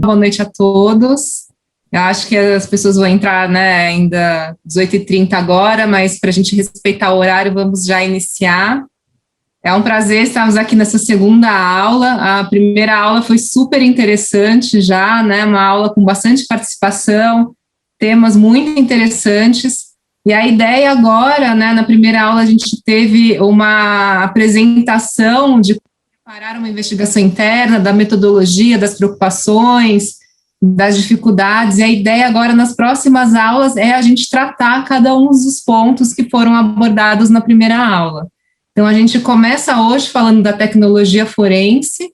Boa noite a todos. Eu acho que as pessoas vão entrar, né, ainda 18h30 agora, mas para a gente respeitar o horário, vamos já iniciar. É um prazer estarmos aqui nessa segunda aula. A primeira aula foi super interessante já, né, uma aula com bastante participação, temas muito interessantes. E a ideia agora, né, na primeira aula a gente teve uma apresentação de preparar uma investigação interna, da metodologia, das preocupações, das dificuldades, e a ideia agora nas próximas aulas é a gente tratar cada um dos pontos que foram abordados na primeira aula. Então, a gente começa hoje falando da tecnologia forense,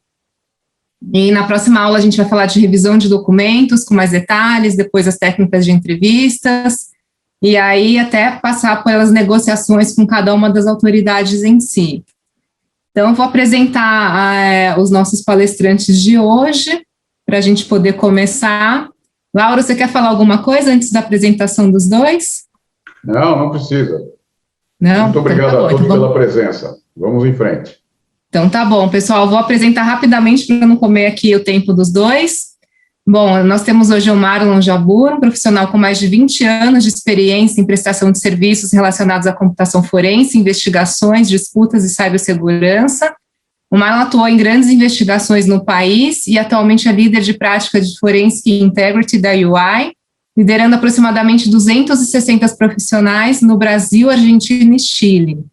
e na próxima aula a gente vai falar de revisão de documentos com mais detalhes, depois as técnicas de entrevistas, e aí até passar pelas negociações com cada uma das autoridades em si. Então, eu vou apresentar os nossos palestrantes de hoje, para a gente poder começar. Laura, você quer falar alguma coisa antes da apresentação dos dois? Não precisa. Não? Muito obrigado então, a todos pela presença. Vamos em frente. Então, tá bom, pessoal. Vou apresentar rapidamente para não comer aqui o tempo dos dois. Bom, nós temos hoje o Marlon Jabbour, um profissional com mais de 20 anos de experiência em prestação de serviços relacionados à computação forense, investigações, disputas e cibersegurança. O Marlon atuou em grandes investigações no país e atualmente é líder de prática de Forensic Integrity da UI, liderando aproximadamente 260 profissionais no Brasil, Argentina e Chile.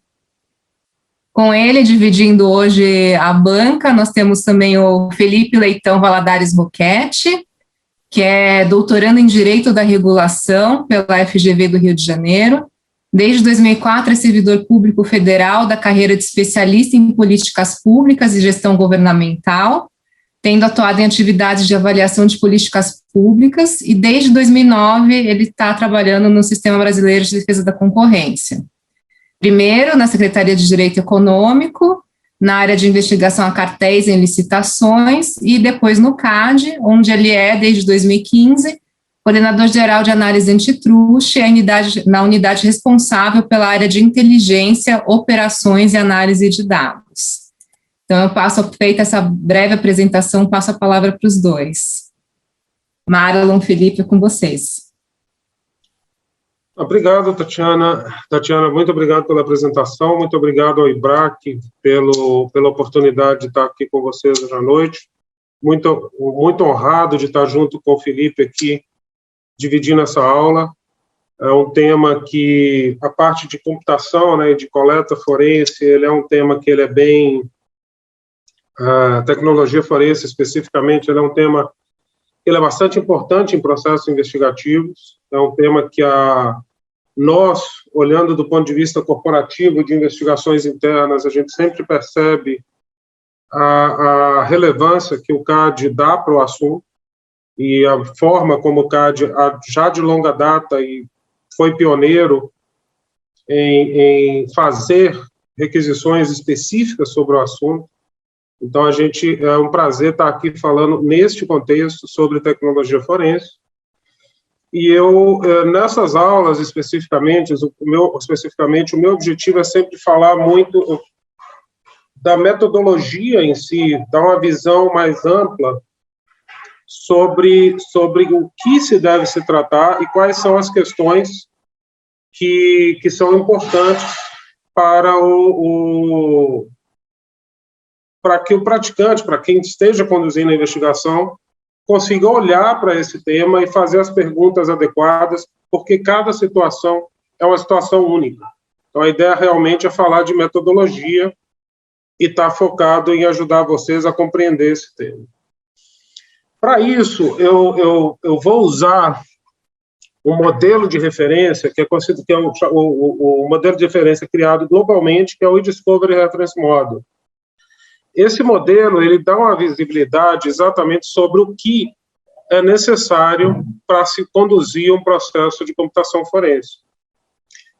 Com ele, dividindo hoje a banca, nós temos também o Felipe Leitão Valadares Boquete, que é doutorando em Direito da Regulação pela FGV do Rio de Janeiro. Desde 2004 é servidor público federal da carreira de especialista em políticas públicas e gestão governamental, tendo atuado em atividades de avaliação de políticas públicas, e desde 2009 ele está trabalhando no Sistema Brasileiro de Defesa da Concorrência. Primeiro, na Secretaria de Direito Econômico, na área de investigação a cartéis em licitações, e depois no CAD, onde ele é, desde 2015, coordenador-geral de análise antitruste, na unidade responsável pela área de inteligência, operações e análise de dados. Então, feita essa breve apresentação, passo a palavra para os dois. Marlon, Felipe, com vocês. Obrigado, Tatiana. Tatiana, muito obrigado pela apresentação, muito obrigado ao IBRAC pela oportunidade de estar aqui com vocês hoje à noite. Muito honrado de estar junto com o Felipe aqui, dividindo essa aula. É um tema que, a parte de computação, né, de coleta forense, ele é um tema que ele é bem... A tecnologia forense, especificamente, ele é um tema ele é bastante importante em processos investigativos. É um tema que nós, olhando do ponto de vista corporativo de investigações internas, a gente sempre percebe a relevância que o CAD dá para o assunto, e a forma como o CAD, já de longa data, e foi pioneiro em fazer requisições específicas sobre o assunto. Então, é um prazer estar aqui falando neste contexto sobre tecnologia forense. E nessas aulas, especificamente, o meu objetivo é sempre falar muito da metodologia em si, dar uma visão mais ampla sobre o que se deve se tratar e quais são as questões que são importantes para para que o praticante, para quem esteja conduzindo a investigação, consiga olhar para esse tema e fazer as perguntas adequadas, porque cada situação é uma situação única. Então, a ideia realmente é falar de metodologia e estar focado em ajudar vocês a compreender esse tema. Para isso, eu vou usar um modelo de referência, que é conhecido que é o modelo de referência criado globalmente, que é o eDiscovery Reference Model. Esse modelo, ele dá uma visibilidade exatamente sobre o que é necessário para se conduzir um processo de computação forense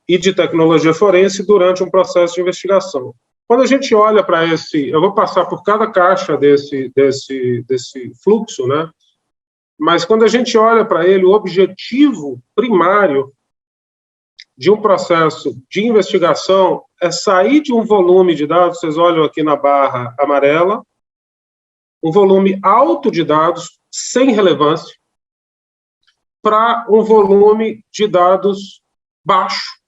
e de tecnologia forense durante um processo de investigação. Quando a gente olha para eu vou passar por cada caixa desse fluxo, né? Mas quando a gente olha para ele, o objetivo primário de um processo de investigação é sair de um volume de dados, vocês olham aqui na barra amarela, um volume alto de dados, sem relevância para um volume de dados baixo,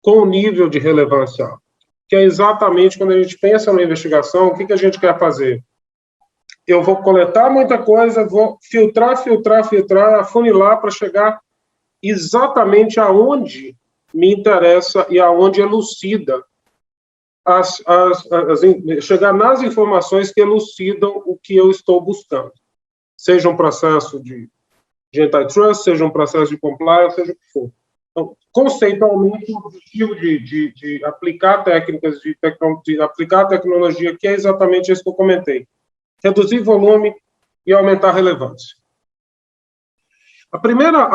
com nível de relevância alto. Que é exatamente quando a gente pensa na investigação, o que a gente quer fazer? Eu vou coletar muita coisa, vou filtrar, afunilar para chegar exatamente aonde me interessa e aonde elucida, chegar nas informações que elucidam o que eu estou buscando. Seja um processo de antitrust, seja um processo de compliance, seja o que for. Então, conceitualmente, o objetivo de aplicar técnicas, de aplicar a tecnologia, que é exatamente isso que eu comentei. Reduzir volume e aumentar a relevância. A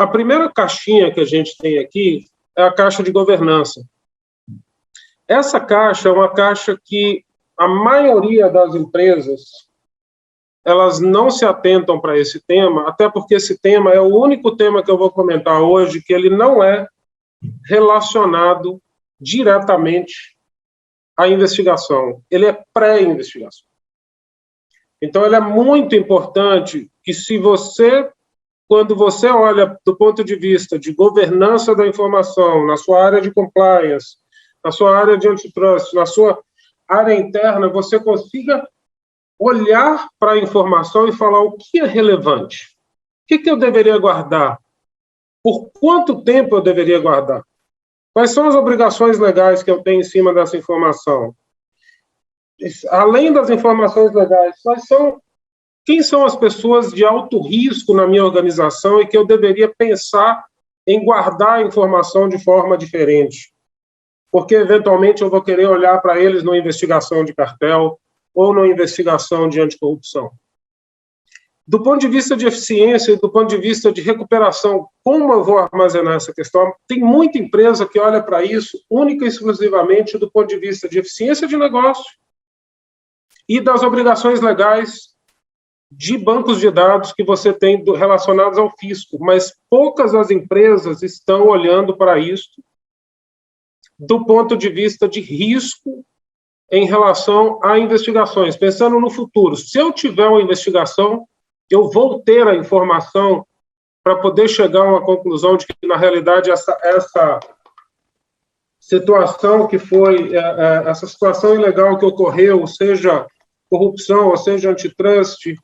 primeira caixinha que a gente tem aqui é a caixa de governança. Essa caixa é uma caixa que a maioria das empresas elas não se atentam para esse tema, até porque esse tema é o único tema que eu vou comentar hoje que ele não é relacionado diretamente à investigação. Ele é pré-investigação. Então, ele é muito importante que quando você olha do ponto de vista de governança da informação, na sua área de compliance, na sua área de antitrust, na sua área interna, você consiga olhar para a informação e falar o que é relevante. O que eu deveria guardar? Por quanto tempo eu deveria guardar? Quais são as obrigações legais que eu tenho em cima dessa informação? Além das informações legais, quem são as pessoas de alto risco na minha organização e que eu deveria pensar em guardar a informação de forma diferente? Porque, eventualmente, eu vou querer olhar para eles numa investigação de cartel ou numa investigação de anticorrupção. Do ponto de vista de eficiência e do ponto de vista de recuperação, como eu vou armazenar essa questão? Tem muita empresa que olha para isso única e exclusivamente do ponto de vista de eficiência de negócio e das obrigações legais de bancos de dados que você tem relacionados ao fisco, mas poucas das empresas estão olhando para isso do ponto de vista de risco em relação a investigações, pensando no futuro. Se eu tiver uma investigação, eu vou ter a informação para poder chegar a uma conclusão de que, na realidade, essa situação que foi, essa situação ilegal que ocorreu, seja corrupção, ou seja antitrust,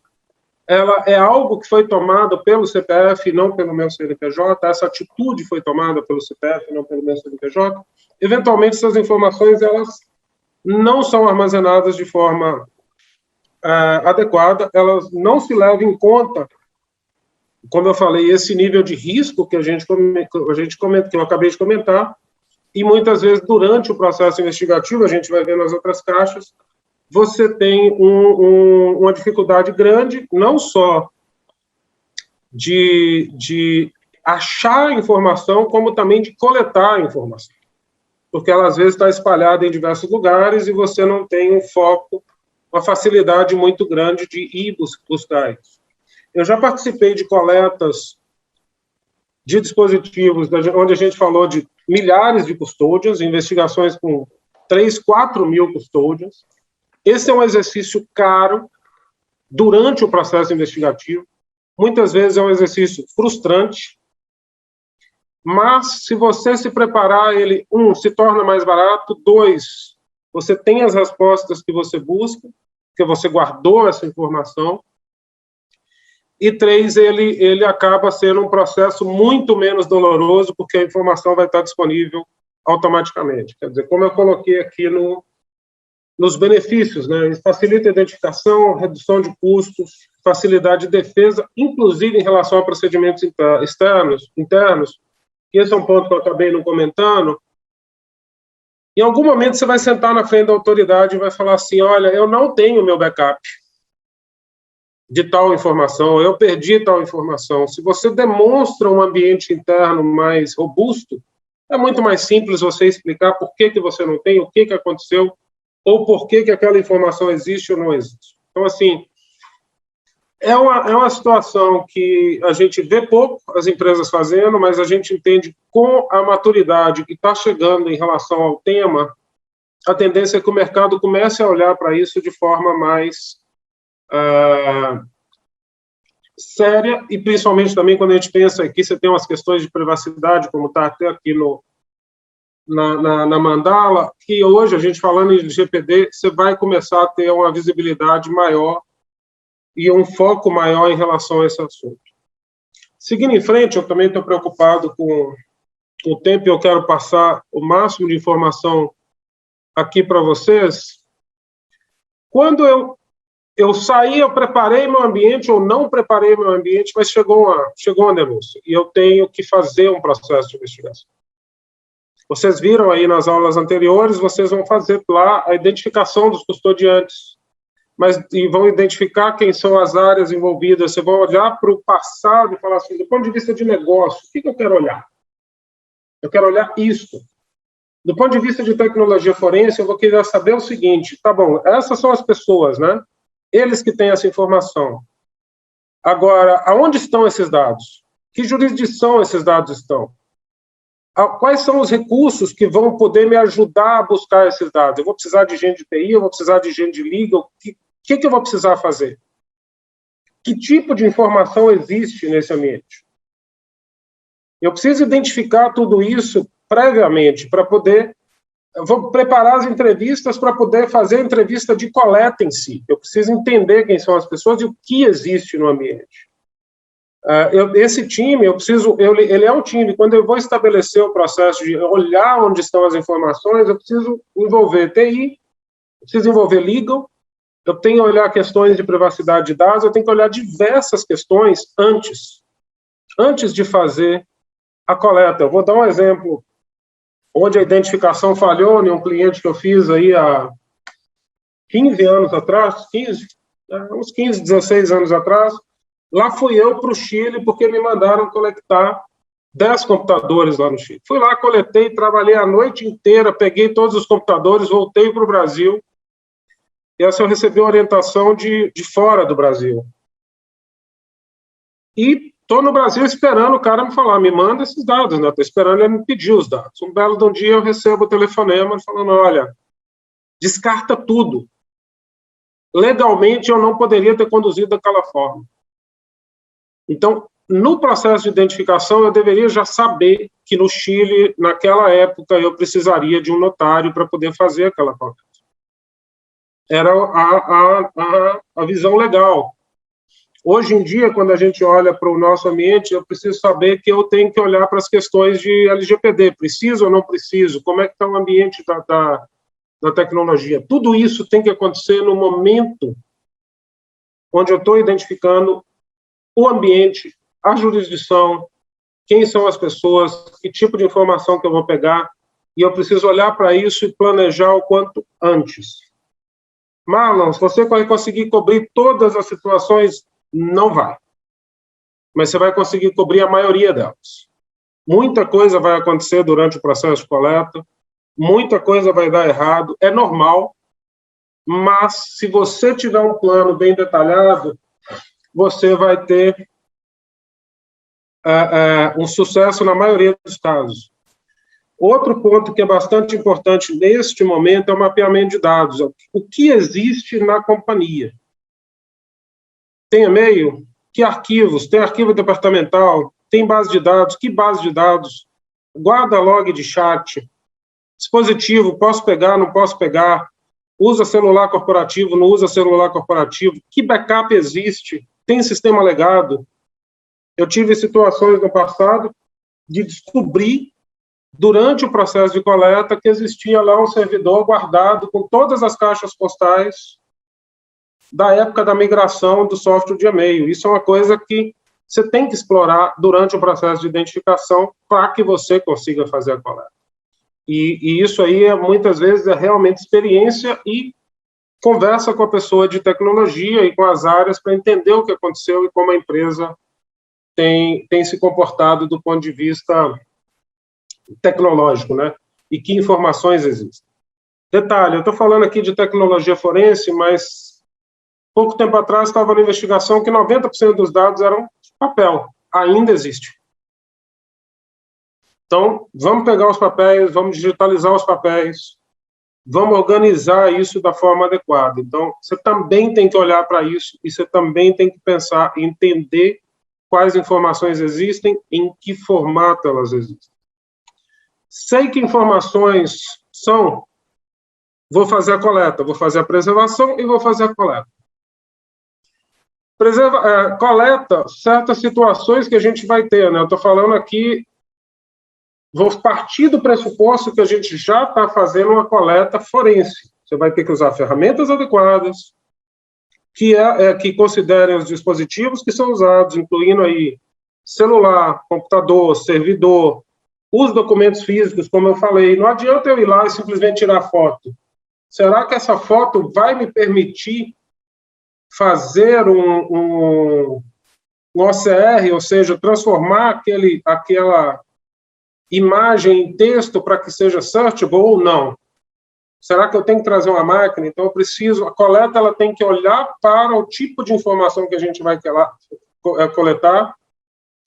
ela é algo que foi tomado pelo CPF, não pelo meu CNPJ, essa atitude foi tomada pelo CPF, não pelo meu CNPJ. Eventualmente, essas informações, elas não são armazenadas de forma adequada, elas não se levam em conta, como eu falei, esse nível de risco que que eu acabei de comentar, e muitas vezes, durante o processo investigativo, a gente vai ver nas outras caixas, você tem uma dificuldade grande, não só de achar a informação, como também de coletar a informação. Porque ela, às vezes, está espalhada em diversos lugares e você não tem um foco, uma facilidade muito grande de ir buscar isso. Eu já participei de coletas de dispositivos, onde a gente falou de milhares de custódias, investigações com 3, 4 mil custódias. Esse é um exercício caro durante o processo investigativo. Muitas vezes é um exercício frustrante, mas se você se preparar, ele, se torna mais barato, 2, você tem as respostas que você busca, porque você guardou essa informação, e 3, ele acaba sendo um processo muito menos doloroso, porque a informação vai estar disponível automaticamente. Quer dizer, como eu coloquei aqui nos benefícios, né? Ele facilita a identificação, redução de custos, facilidade de defesa, inclusive em relação a procedimentos internos, e esse é um ponto que eu acabei não comentando. Em algum momento você vai sentar na frente da autoridade e vai falar assim, olha, eu não tenho meu backup de tal informação, eu perdi tal informação. Se você demonstra um ambiente interno mais robusto, é muito mais simples você explicar por que você não tem, o que aconteceu, ou por que aquela informação existe ou não existe. Então, assim, é uma situação que a gente vê pouco as empresas fazendo, mas a gente entende com a maturidade que está chegando em relação ao tema, a tendência é que o mercado comece a olhar para isso de forma mais séria, e principalmente também quando a gente pensa aqui, você tem umas questões de privacidade, como está até aqui na mandala, que hoje, a gente falando em LGPD, você vai começar a ter uma visibilidade maior e um foco maior em relação a esse assunto. Seguindo em frente, eu também estou preocupado com o tempo, e eu quero passar o máximo de informação aqui para vocês. Quando eu saí, eu preparei meu ambiente, ou não preparei meu ambiente, mas chegou uma denúncia, e eu tenho que fazer um processo de investigação. Vocês viram aí nas aulas anteriores, vocês vão fazer lá a identificação dos custodiantes, e vão identificar quem são as áreas envolvidas, vocês vão olhar para o passado e falar assim, do ponto de vista de negócio, o que eu quero olhar? Eu quero olhar isso. Do ponto de vista de tecnologia forense, eu vou querer saber o seguinte, tá bom, essas são as pessoas, né? Eles que têm essa informação. Agora, aonde estão esses dados? Que jurisdição esses dados estão? Quais são os recursos que vão poder me ajudar a buscar esses dados? Eu vou precisar de gente de TI, eu vou precisar de gente de legal, o que eu vou precisar fazer? Que tipo de informação existe nesse ambiente? Eu preciso identificar tudo isso previamente para poder... Eu vou preparar as entrevistas para poder fazer a entrevista de coleta em si. Eu preciso entender quem são as pessoas e o que existe no ambiente. Esse time, ele é um time, quando eu vou estabelecer o processo de olhar onde estão as informações, eu preciso envolver TI, eu preciso envolver legal, eu tenho que olhar questões de privacidade de dados, eu tenho que olhar diversas questões antes de fazer a coleta. Eu vou dar um exemplo, onde a identificação falhou em um cliente que eu fiz aí há 15 anos atrás, uns 15, 16 anos atrás. Lá fui eu para o Chile, porque me mandaram coletar 10 computadores lá no Chile. Fui lá, coletei, trabalhei a noite inteira, peguei todos os computadores, voltei para o Brasil, e assim eu recebi orientação de fora do Brasil. E estou no Brasil esperando o cara me falar, me manda esses dados, né? Estou esperando ele me pedir os dados. Um belo de um dia eu recebo o telefonema falando, olha, descarta tudo. Legalmente eu não poderia ter conduzido daquela forma. Então, no processo de identificação, eu deveria já saber que no Chile, naquela época, eu precisaria de um notário para poder fazer aquela coleta. Era a visão legal. Hoje em dia, quando a gente olha para o nosso ambiente, eu preciso saber que eu tenho que olhar para as questões de LGPD. Preciso ou não preciso? Como é que está o ambiente da tecnologia? Tudo isso tem que acontecer no momento onde eu estou identificando o ambiente, a jurisdição, quem são as pessoas, que tipo de informação que eu vou pegar, e eu preciso olhar para isso e planejar o quanto antes. Marlon, se você vai conseguir cobrir todas as situações, não vai. Mas você vai conseguir cobrir a maioria delas. Muita coisa vai acontecer durante o processo de coleta, muita coisa vai dar errado, é normal, mas se você tiver um plano bem detalhado, você vai ter um sucesso na maioria dos casos. Outro ponto que é bastante importante neste momento é o mapeamento de dados. O que existe na companhia? Tem e-mail? Que arquivos? Tem arquivo departamental? Tem base de dados? Que base de dados? Guarda log de chat? Dispositivo, posso pegar, não posso pegar? Usa celular corporativo, não usa celular corporativo? Que backup existe? Tem sistema legado? Eu tive situações no passado de descobrir, durante o processo de coleta, que existia lá um servidor guardado com todas as caixas postais da época da migração do software de e-mail. Isso é uma coisa que você tem que explorar durante o processo de identificação para que você consiga fazer a coleta. E isso aí, muitas vezes, é realmente experiência e conversa com a pessoa de tecnologia e com as áreas para entender o que aconteceu e como a empresa tem se comportado do ponto de vista tecnológico, né? E que informações existem. Detalhe, eu estou falando aqui de tecnologia forense, mas pouco tempo atrás estava na investigação que 90% dos dados eram papel. Ainda existe. Então, vamos pegar os papéis, vamos digitalizar os papéis, vamos organizar isso da forma adequada. Então, você também tem que olhar para isso e você também tem que pensar, entender quais informações existem, em que formato elas existem. Sei que informações são, vou fazer a coleta, vou fazer a preservação e vou fazer a coleta. Coleta, certas situações que a gente vai ter, né? Eu estou falando aqui, vou partir do pressuposto que a gente já está fazendo uma coleta forense. Você vai ter que usar ferramentas adequadas, que considerem os dispositivos que são usados, incluindo aí celular, computador, servidor, os documentos físicos, como eu falei. Não adianta eu ir lá e simplesmente tirar foto. Será que essa foto vai me permitir fazer um OCR, ou seja, transformar aquela imagem em texto para que seja searchable ou não? Será que eu tenho que trazer uma máquina? Então, a coleta ela tem que olhar para o tipo de informação que a gente vai coletar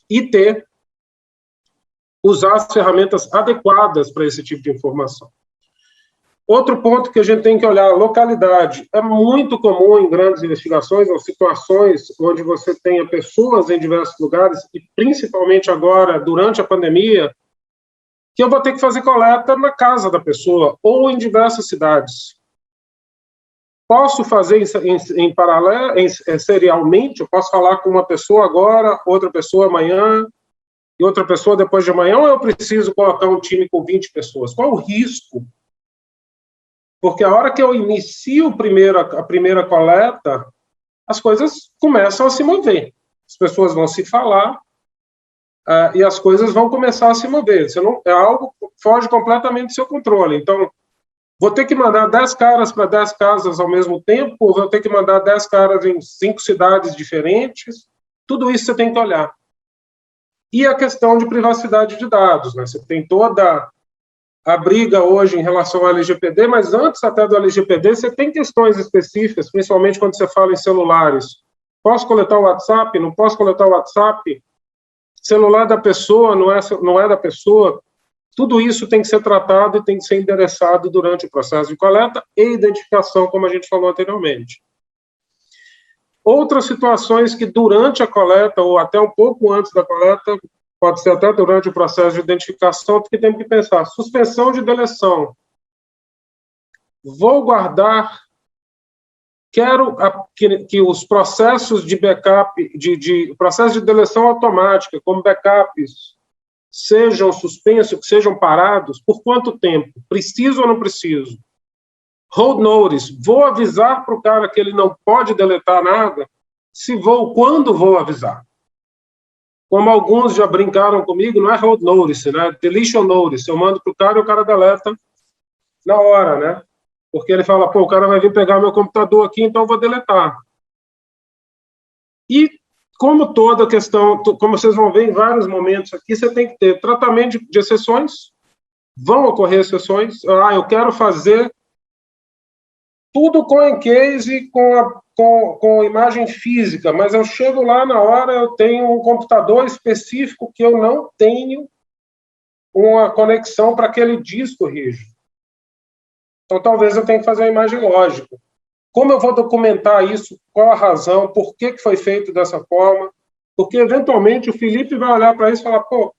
e usar as ferramentas adequadas para esse tipo de informação. Outro ponto que a gente tem que olhar, localidade. É muito comum em grandes investigações ou situações onde você tenha pessoas em diversos lugares, e principalmente agora, durante a pandemia, que eu vou ter que fazer coleta na casa da pessoa ou em diversas cidades. Posso fazer em paralelo, serialmente, eu posso falar com uma pessoa agora, outra pessoa amanhã, e outra pessoa depois de amanhã, ou eu preciso colocar um time com 20 pessoas? Qual o risco? Porque a hora que eu inicio a primeira coleta, as coisas começam a se mover. As pessoas vão se falar e as coisas vão começar a se mover. É algo que foge completamente do seu controle. Então, vou ter que mandar 10 caras para 10 casas ao mesmo tempo, ou vou ter que mandar 10 caras em 5 cidades diferentes. Tudo isso você tem que olhar. E a questão de privacidade de dados, né? Você tem toda a briga hoje em relação ao LGPD, mas antes até do LGPD, você tem questões específicas, principalmente quando você fala em celulares. Posso coletar o WhatsApp? Não posso coletar o WhatsApp? Celular da pessoa, não é da pessoa? Tudo isso tem que ser tratado e tem que ser endereçado durante o processo de coleta e identificação, como a gente falou anteriormente. Outras situações que durante a coleta, ou até um pouco antes da coleta, pode ser até durante o processo de identificação, que temos que pensar. Suspensão de deleção. Vou guardar, quero que os processos de backup, processo de deleção automática, como backups, sejam suspensos, que sejam parados, por quanto tempo? Preciso ou não preciso? Hold notice, vou avisar para o cara que ele não pode deletar nada? Quando vou avisar? Como alguns já brincaram comigo, não é hold notice, né? Deletion notice. Eu mando para o cara e o cara deleta na hora, né? Porque ele fala, pô, o cara vai vir pegar meu computador aqui, então eu vou deletar. E, como toda questão, como vocês vão ver em vários momentos aqui, você tem que ter tratamento de exceções. Vão ocorrer exceções. Eu quero fazer tudo com encase, com imagem física, mas eu chego lá na hora, eu tenho um computador específico que eu não tenho uma conexão para aquele disco rígido. Então, talvez eu tenha que fazer uma imagem lógica. Como eu vou documentar isso? Qual a razão? Por que foi feito dessa forma? Porque, eventualmente, o Felipe vai olhar para isso e falar, pô,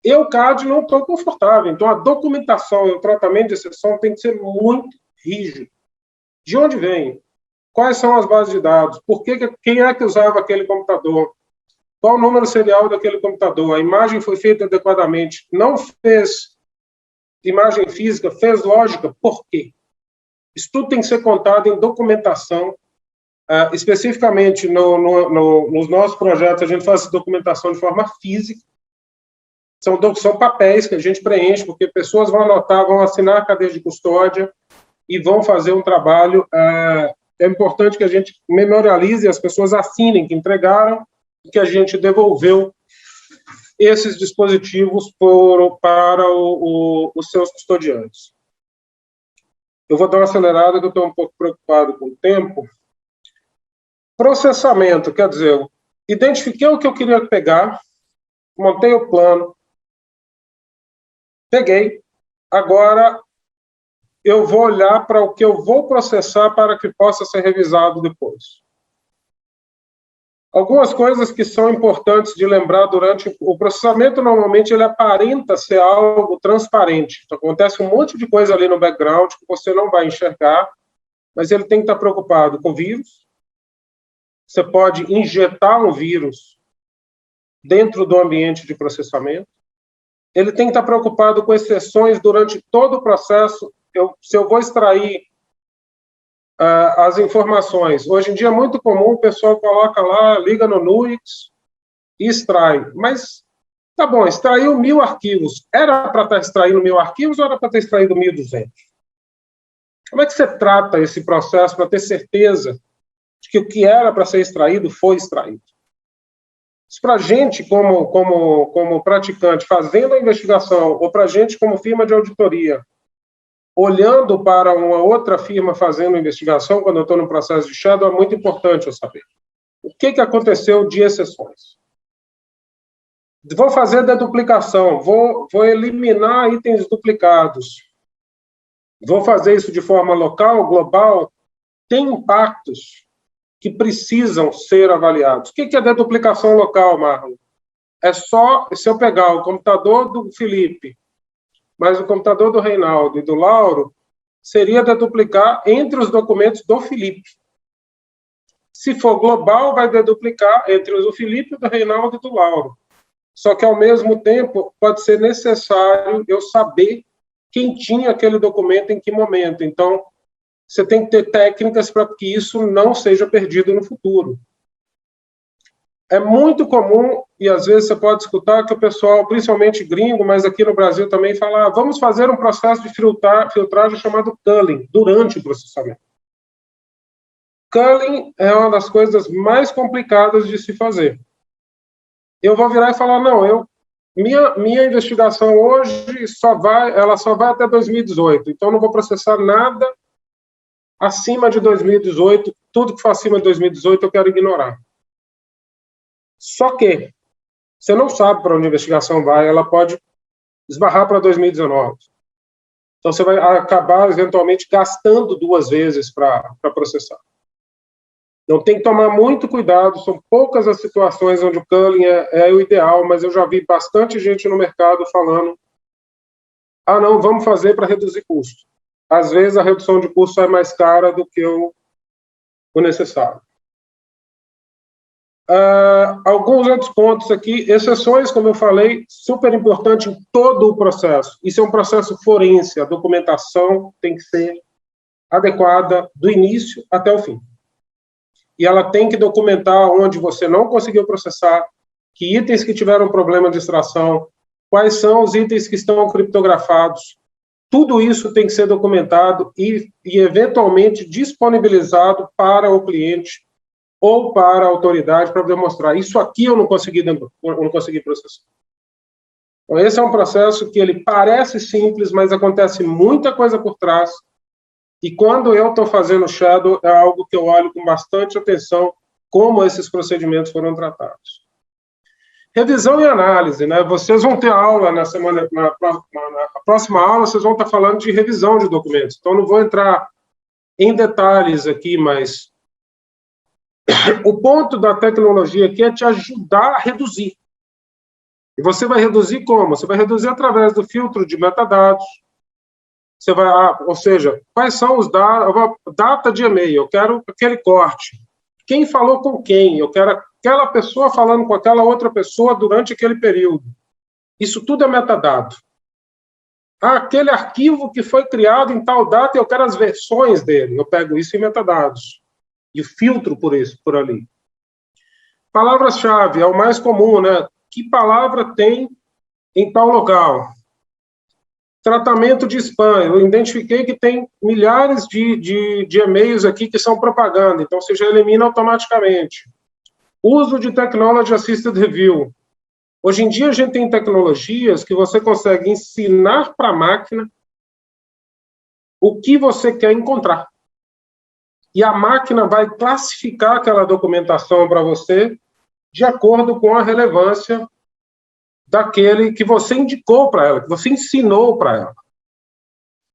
eu, CAD, não estou confortável. Então, a documentação e o tratamento de exceção tem que ser muito rígido. De onde vem? Quais são as bases de dados? Quem é que usava aquele computador? Qual o número serial daquele computador? A imagem foi feita adequadamente? Não fez imagem física? Fez lógica? Por quê? Isso tudo tem que ser contado em documentação. Especificamente nos nossos projetos, a gente faz essa documentação de forma física. São papéis que a gente preenche, porque pessoas vão anotar, vão assinar a cadeia de custódia e vão fazer um trabalho. É importante que a gente memorialize, as pessoas assinem que entregaram e que a gente devolveu esses dispositivos para os seus custodiantes. Eu vou dar uma acelerada, que eu estou um pouco preocupado com o tempo. Processamento, quer dizer, identifiquei o que eu queria pegar, montei o plano, peguei, agora eu vou olhar para o que eu vou processar para que possa ser revisado depois. Algumas coisas que são importantes de lembrar durante o processamento, normalmente ele aparenta ser algo transparente. Então, acontece um monte de coisa ali no background que você não vai enxergar, mas ele tem que estar preocupado com vírus. Você pode injetar um vírus dentro do ambiente de processamento. Ele tem que estar preocupado com exceções durante todo o processo. Se eu vou extrair as informações, hoje em dia é muito comum, o pessoal coloca lá, liga no Nuix e extrai. Mas, tá bom, extraiu 1000 arquivos. Era para estar extraindo 1000 arquivos ou era para ter extraído 1200? Como é que você trata esse processo para ter certeza de que o que era para ser extraído foi extraído? Isso para a gente, como praticante, fazendo a investigação, ou para a gente, como firma de auditoria, olhando para uma outra firma fazendo a investigação, quando eu estou no processo de shadow, é muito importante eu saber. O que aconteceu de exceções? Vou fazer deduplicação, vou eliminar itens duplicados. Vou fazer isso de forma local, global. Tem impactos que precisam ser avaliados. O que é deduplicação local, Marlon? É só, se eu pegar o computador do Felipe, mas o computador do Reinaldo e do Lauro, seria deduplicar entre os documentos do Felipe. Se for global, vai deduplicar entre os do Felipe, do Reinaldo e do Lauro. Só que, ao mesmo tempo, pode ser necessário eu saber quem tinha aquele documento em que momento. Então, você tem que ter técnicas para que isso não seja perdido no futuro. É muito comum, e às vezes você pode escutar que o pessoal, principalmente gringo, mas aqui no Brasil também, fala, vamos fazer um processo de filtragem chamado culling, durante o processamento. Culling é uma das coisas mais complicadas de se fazer. Eu vou virar e falar, não, minha investigação hoje só vai até 2018, então não vou processar nada acima de 2018, tudo que for acima de 2018 eu quero ignorar. Só que você não sabe para onde a investigação vai, ela pode esbarrar para 2019. Então você vai acabar, eventualmente, gastando 2 vezes para processar. Então tem que tomar muito cuidado, são poucas as situações onde o culling é o ideal, mas eu já vi bastante gente no mercado falando não, vamos fazer para reduzir custo. Às vezes a redução de custo é mais cara do que o necessário. Alguns outros pontos aqui, exceções, como eu falei, super importante em todo o processo. Isso é um processo forense, a documentação tem que ser adequada do início até o fim. E ela tem que documentar onde você não conseguiu processar, que itens que tiveram problema de extração, quais são os itens que estão criptografados. Tudo isso tem que ser documentado e eventualmente disponibilizado para o cliente ou para a autoridade para demonstrar isso aqui eu não consegui processar. Então, esse é um processo que ele parece simples, mas acontece muita coisa por trás. E quando eu estou fazendo shadow, é algo que eu olho com bastante atenção como esses procedimentos foram tratados. Revisão e análise, né? Vocês vão ter aula na próxima aula, vocês vão estar falando de revisão de documentos. Então, não vou entrar em detalhes aqui, mas o ponto da tecnologia aqui é te ajudar a reduzir. E você vai reduzir como? Você vai reduzir através do filtro de metadados. Você vai, ou seja, quais são os dados, data de e-mail, eu quero aquele corte. Quem falou com quem? Eu quero aquela pessoa falando com aquela outra pessoa durante aquele período. Isso tudo é metadado. Aquele arquivo que foi criado em tal data, eu quero as versões dele. Eu pego isso em metadados. E filtro por ali. Palavras-chave, é o mais comum, né? Que palavra tem em tal local? Tratamento de spam, eu identifiquei que tem milhares de e-mails aqui que são propaganda, então você já elimina automaticamente. Uso de Technology Assisted Review. Hoje em dia a gente tem tecnologias que você consegue ensinar para a máquina o que você quer encontrar. E a máquina vai classificar aquela documentação para você de acordo com a relevância daquele que você indicou para ela, que você ensinou para ela.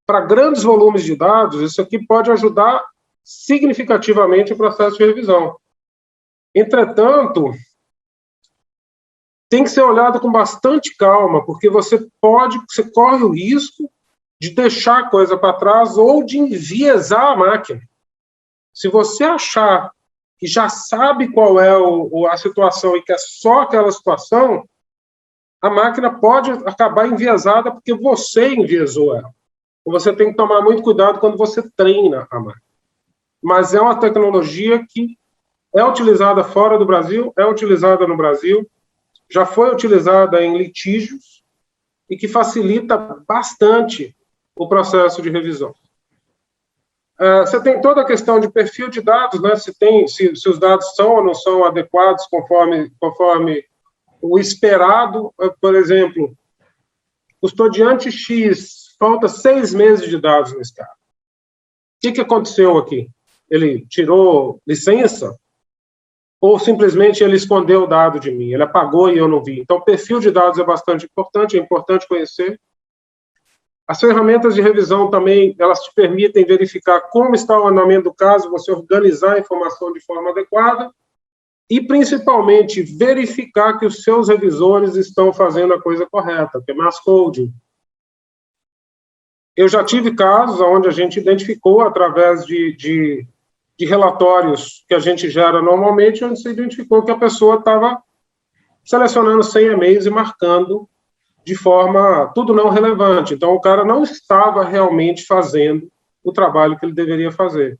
para grandes volumes de dados, isso aqui pode ajudar significativamente o processo de revisão. Entretanto, tem que ser olhado com bastante calma, porque você corre o risco de deixar a coisa para trás ou de enviesar a máquina. Se você achar que já sabe qual é a situação e que é só aquela situação, a máquina pode acabar enviesada porque você enviesou ela. Você tem que tomar muito cuidado quando você treina a máquina. Mas é uma tecnologia que é utilizada fora do Brasil, é utilizada no Brasil, já foi utilizada em litígios e que facilita bastante o processo de revisão. Você tem toda a questão de perfil de dados, né? Se os dados são ou não são adequados conforme o esperado. Por exemplo, custodiante X, falta 6 meses de dados nesse caso. O que aconteceu aqui? Ele tirou licença? Ou simplesmente ele escondeu o dado de mim? Ele apagou e eu não vi. Então, perfil de dados é bastante importante, é importante conhecer. As ferramentas de revisão também, elas te permitem verificar como está o andamento do caso, você organizar a informação de forma adequada e, principalmente, verificar que os seus revisores estão fazendo a coisa correta, que é mass coding. Eu já tive casos onde a gente identificou, através de relatórios que a gente gera normalmente, onde se identificou que a pessoa estava selecionando 100 e-mails e marcando de forma tudo não relevante. Então, o cara não estava realmente fazendo o trabalho que ele deveria fazer.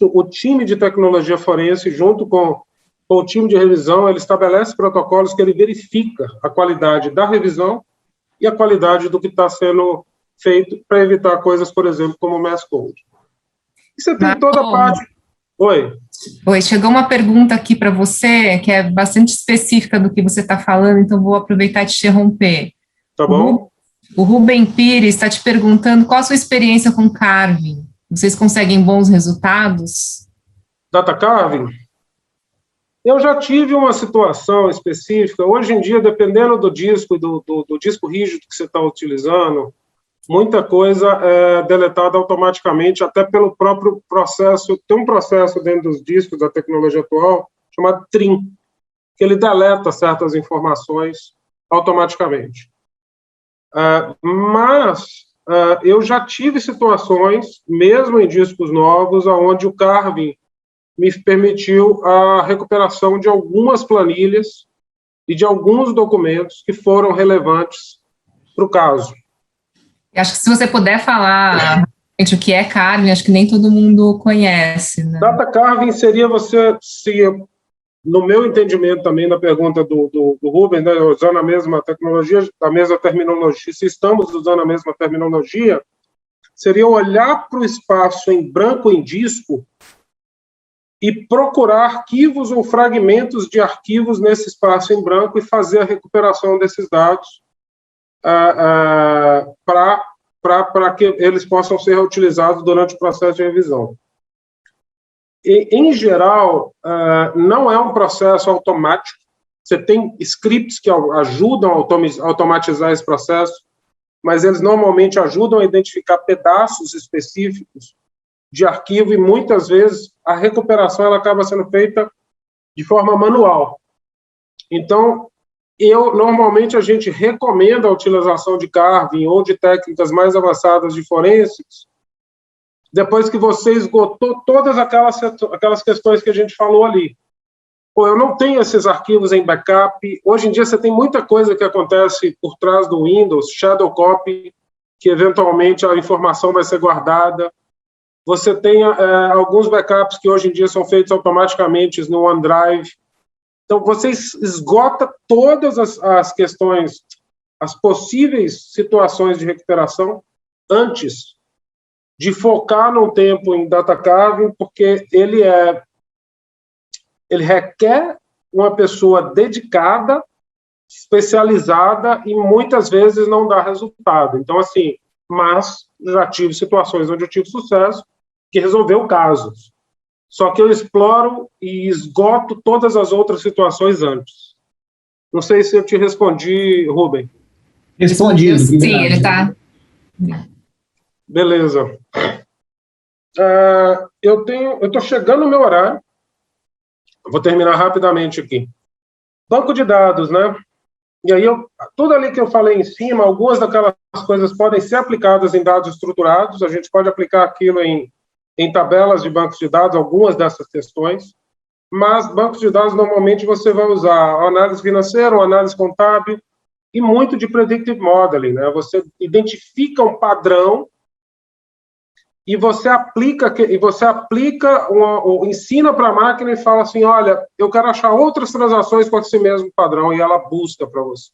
O time de tecnologia forense, junto com o time de revisão, ele estabelece protocolos que ele verifica a qualidade da revisão e a qualidade do que está sendo feito para evitar coisas, por exemplo, como o mass code. E você tem toda a parte... Oi, chegou uma pergunta aqui para você, que é bastante específica do que você está falando, então vou aproveitar e te interromper. Tá bom? O Rubem Pires está te perguntando qual a sua experiência com Carving. Vocês conseguem bons resultados? Data Carving? Eu já tive uma situação específica. Hoje em dia, dependendo do disco, do disco rígido que você está utilizando, muita coisa é deletada automaticamente, até pelo próprio processo. Tem um processo dentro dos discos da tecnologia atual, chamado TRIM, que ele deleta certas informações automaticamente. Mas eu já tive situações, mesmo em discos novos, onde o Carving me permitiu a recuperação de algumas planilhas e de alguns documentos que foram relevantes para o caso. Acho que se você puder falar o que é Carving, acho que nem todo mundo conhece, né? Data Carving seria no meu entendimento também, na pergunta do Rubem, né, usando a mesma tecnologia, a mesma terminologia, se estamos usando a mesma terminologia, seria olhar para o espaço em branco em disco e procurar arquivos ou fragmentos de arquivos nesse espaço em branco e fazer a recuperação desses dados para que eles possam ser utilizados durante o processo de revisão. E, em geral, não é um processo automático. Você tem scripts que ajudam a automatizar esse processo, mas eles normalmente ajudam a identificar pedaços específicos de arquivo e, muitas vezes, a recuperação ela acaba sendo feita de forma manual. Então, normalmente, a gente recomenda a utilização de Carving ou de técnicas mais avançadas de forenses, depois que você esgotou todas aquelas questões que a gente falou ali. Eu não tenho esses arquivos em backup. Hoje em dia, você tem muita coisa que acontece por trás do Windows, shadow copy, que, eventualmente, a informação vai ser guardada. Você tem alguns backups que, hoje em dia, são feitos automaticamente no OneDrive. Então, você esgota todas as questões, as possíveis situações de recuperação antes de focar num tempo em data carving, porque ele requer uma pessoa dedicada, especializada e muitas vezes não dá resultado. Então, assim, mas já tive situações onde eu tive sucesso que resolveu casos. Só que eu exploro e esgoto todas as outras situações antes. Não sei se eu te respondi, Rubem. Respondido. Sim, ele está... Beleza. Eu estou chegando no meu horário. Vou terminar rapidamente aqui. Banco de dados, né? E aí, tudo ali que eu falei em cima, algumas daquelas coisas podem ser aplicadas em dados estruturados, a gente pode aplicar aquilo em tabelas de bancos de dados, algumas dessas questões, mas bancos de dados, normalmente, você vai usar análise financeira, uma análise contábil, e muito de predictive modeling, né? Você identifica um padrão e você aplica, ensina para a máquina e fala assim, olha, eu quero achar outras transações com esse mesmo padrão, e ela busca para você.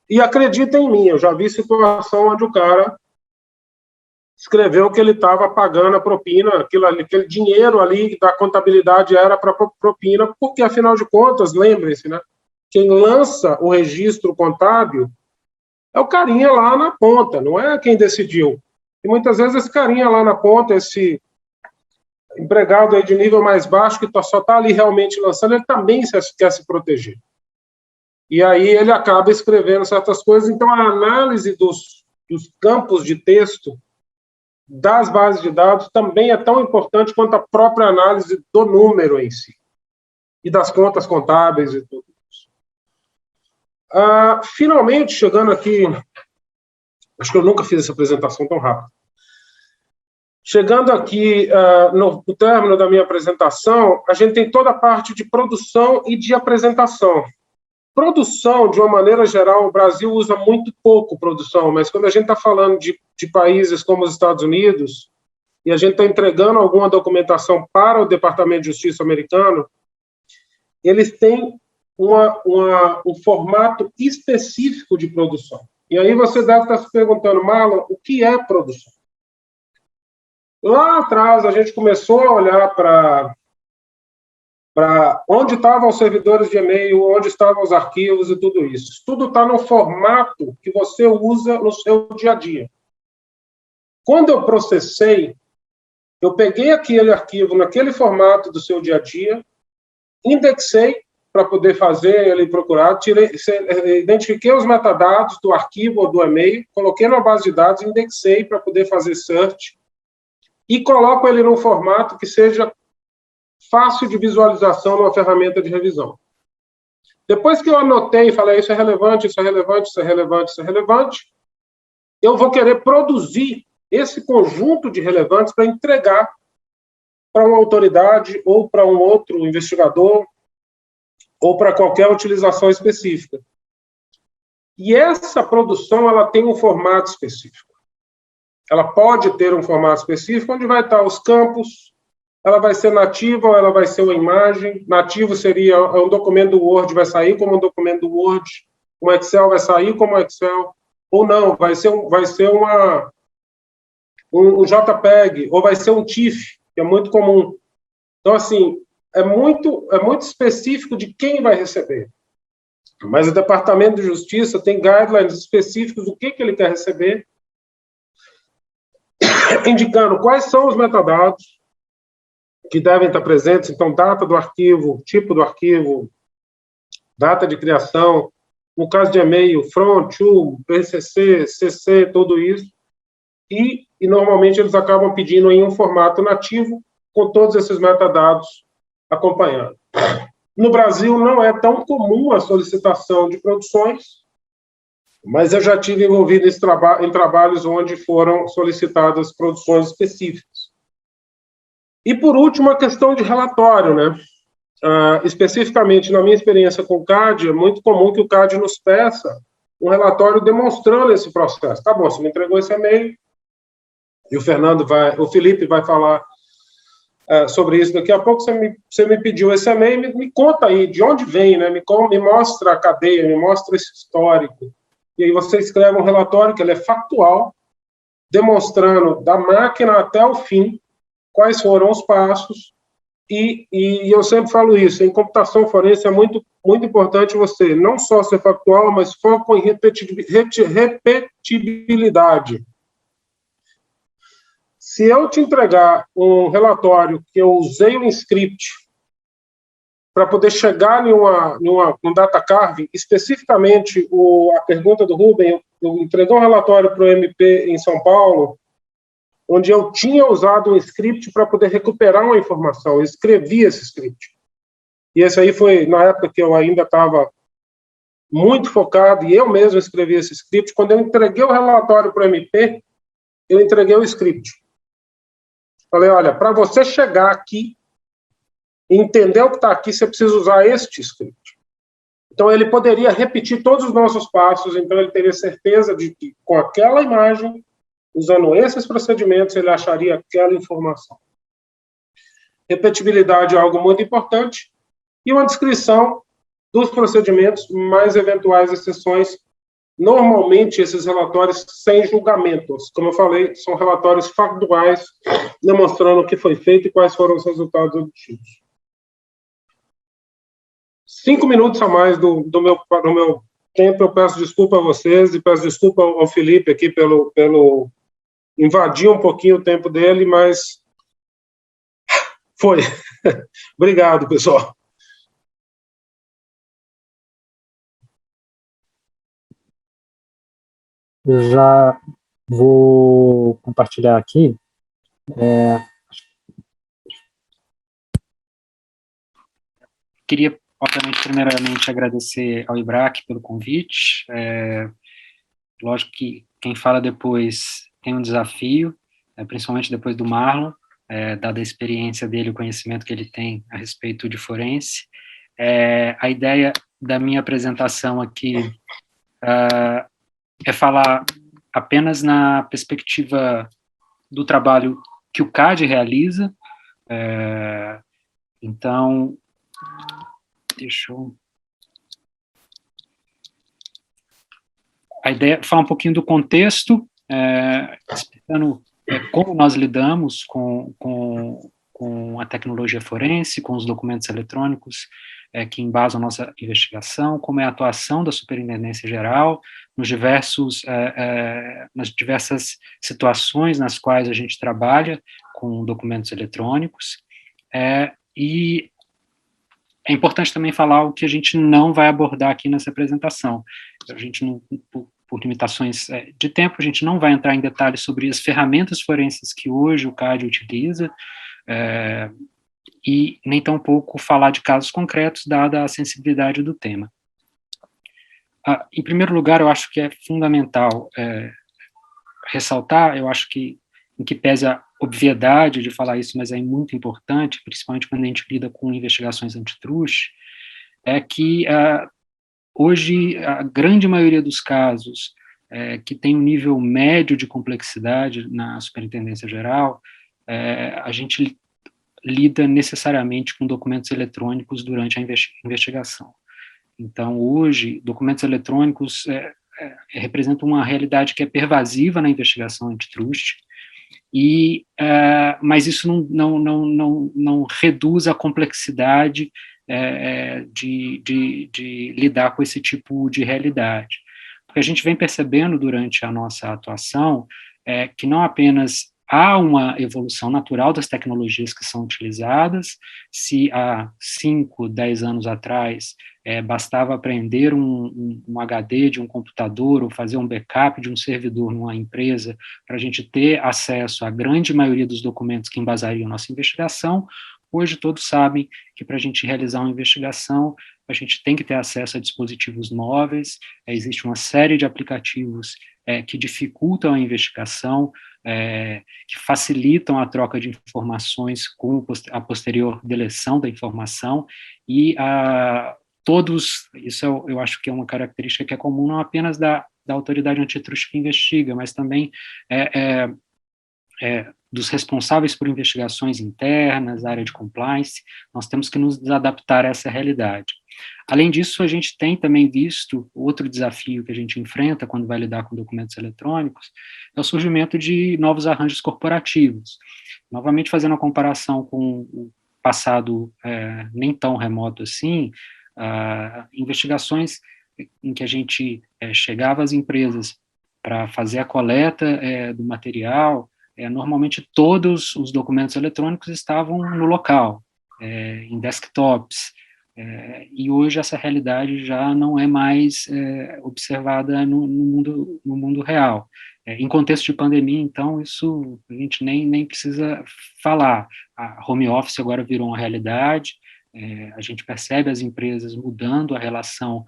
E acredita em mim, eu já vi situação onde o cara escreveu que ele estava pagando a propina, aquele dinheiro ali da contabilidade era para propina, porque, afinal de contas, lembrem-se, né? Quem lança o registro contábil é o carinha lá na ponta, não é quem decidiu. E muitas vezes esse carinha lá na ponta, esse empregado aí de nível mais baixo, que só está ali realmente lançando, ele também quer se proteger. E aí ele acaba escrevendo certas coisas. Então, a análise dos campos de texto das bases de dados também é tão importante quanto a própria análise do número em si. E das contas contábeis e tudo isso. Finalmente, chegando aqui... Acho que eu nunca fiz essa apresentação tão rápido. Chegando aqui no término da minha apresentação, a gente tem toda a parte de produção e de apresentação. Produção, de uma maneira geral, o Brasil usa muito pouco produção, mas quando a gente está falando de países como os Estados Unidos, e a gente está entregando alguma documentação para o Departamento de Justiça americano, eles têm um formato específico de produção. E aí você deve estar se perguntando, Marlon, o que é produção? Lá atrás, a gente começou a olhar para onde estavam os servidores de e-mail, onde estavam os arquivos e tudo isso. Tudo está no formato que você usa no seu dia a dia. Quando eu processei, eu peguei aquele arquivo naquele formato do seu dia a dia, indexei para poder fazer ele procurar, identifiquei os metadados do arquivo ou do e-mail, coloquei na base de dados, indexei para poder fazer search e coloco ele num formato que seja fácil de visualização numa ferramenta de revisão. Depois que eu anotei e falei isso é relevante, isso é relevante, isso é relevante, isso é relevante, eu vou querer produzir esse conjunto de relevantes para entregar para uma autoridade ou para um outro investigador ou para qualquer utilização específica. E essa produção, ela tem um formato específico. Ela pode ter um formato específico, onde vai estar os campos, ela vai ser nativa ou ela vai ser uma imagem. Nativo seria um documento do Word, vai sair como um documento do Word, um Excel vai sair como um Excel, ou não, vai ser um JPEG, ou vai ser um TIFF, que é muito comum. Então, assim, é muito específico de quem vai receber. Mas o Departamento de Justiça tem guidelines específicos do que ele quer receber, indicando quais são os metadados que devem estar presentes, então, data do arquivo, tipo do arquivo, data de criação, no caso de e-mail, front, to, PCC, CC, tudo isso, e normalmente eles acabam pedindo em um formato nativo, com todos esses metadados acompanhando. No Brasil, não é tão comum a solicitação de produções, mas eu já tive envolvido em trabalhos onde foram solicitadas produções específicas. E, por último, a questão de relatório, né? Especificamente, na minha experiência com o CAD, é muito comum que o CAD nos peça um relatório demonstrando esse processo. Tá bom, você me entregou esse e-mail, e o Felipe vai falar sobre isso daqui a pouco. Você me pediu esse e-mail, me conta aí de onde vem, né? Me mostra a cadeia, me mostra esse histórico. E aí você escreve um relatório que ele é factual, demonstrando da máquina até o fim quais foram os passos. E eu sempre falo isso, em computação forense é muito, muito importante você não só ser factual, mas foco em repetibilidade. Se eu te entregar um relatório que eu usei um script para poder chegar em um data carve, especificamente a pergunta do Ruben, eu entreguei um relatório para o MP em São Paulo, onde eu tinha usado um script para poder recuperar uma informação, eu escrevi esse script. E esse aí foi na época que eu ainda estava muito focado, e eu mesmo escrevi esse script. Quando eu entreguei o relatório para o MP, eu entreguei o script. Falei, olha, para você chegar aqui e entender o que está aqui, você precisa usar este script. Então, ele poderia repetir todos os nossos passos, então ele teria certeza de que, com aquela imagem, usando esses procedimentos, ele acharia aquela informação. Repetibilidade é algo muito importante, e uma descrição dos procedimentos, mais eventuais exceções. Normalmente, esses relatórios sem julgamentos, como eu falei, são relatórios factuais, demonstrando o que foi feito e quais foram os resultados obtidos. 5 minutos a mais do meu tempo, eu peço desculpa a vocês e peço desculpa ao Felipe aqui pelo invadir um pouquinho o tempo dele, mas foi. Obrigado, pessoal. Eu já vou compartilhar aqui. Queria, obviamente, primeiramente agradecer ao IBRAC pelo convite. Lógico que quem fala depois tem um desafio, principalmente depois do Marlon, dada a experiência dele, o conhecimento que ele tem a respeito de forense. A ideia da minha apresentação aqui é falar apenas na perspectiva do trabalho que o CAD realiza. Então, deixa eu... A ideia é falar um pouquinho do contexto, explicando como nós lidamos com a tecnologia forense, com os documentos eletrônicos que embasam a nossa investigação, como é a atuação da Superintendência Geral nas diversas situações nas quais a gente trabalha com documentos eletrônicos, e é importante também falar o que a gente não vai abordar aqui nessa apresentação. A gente não, por limitações de tempo, a gente não vai entrar em detalhes sobre as ferramentas forenses que hoje o CAD utiliza, e nem tampouco falar de casos concretos, dada a sensibilidade do tema. Em primeiro lugar, eu acho que é fundamental ressaltar, eu acho que, em que pese a obviedade de falar isso, mas é muito importante, principalmente quando a gente lida com investigações antitruste, é que hoje a grande maioria dos casos que tem um nível médio de complexidade na Superintendência Geral, a gente lida necessariamente com documentos eletrônicos durante a investigação. Então, hoje, documentos eletrônicos representam uma realidade que é pervasiva na investigação antitruste, mas isso não reduz a complexidade de lidar com esse tipo de realidade. Porque a gente vem percebendo durante a nossa atuação que não apenas há uma evolução natural das tecnologias que são utilizadas. Se há 5, 10 anos atrás bastava aprender um HD de um computador ou fazer um backup de um servidor numa empresa para a gente ter acesso à grande maioria dos documentos que embasariam nossa investigação, hoje todos sabem que para a gente realizar uma investigação, a gente tem que ter acesso a dispositivos móveis, existe uma série de aplicativos que dificultam a investigação, que facilitam a troca de informações com a posterior deleção da informação, e todos, isso eu acho que é uma característica que é comum não apenas da autoridade antitruste que investiga, mas também dos responsáveis por investigações internas, área de compliance. Nós temos que nos adaptar a essa realidade. Além disso, a gente tem também visto outro desafio que a gente enfrenta quando vai lidar com documentos eletrônicos, é o surgimento de novos arranjos corporativos. Novamente, fazendo a comparação com o passado nem tão remoto assim, investigações em que a gente chegava às empresas para fazer a coleta do material, normalmente todos os documentos eletrônicos estavam no local, em desktops, e hoje essa realidade já não é mais observada no mundo real. Em contexto de pandemia, então, isso a gente nem precisa falar. A home office agora virou uma realidade, a gente percebe as empresas mudando a relação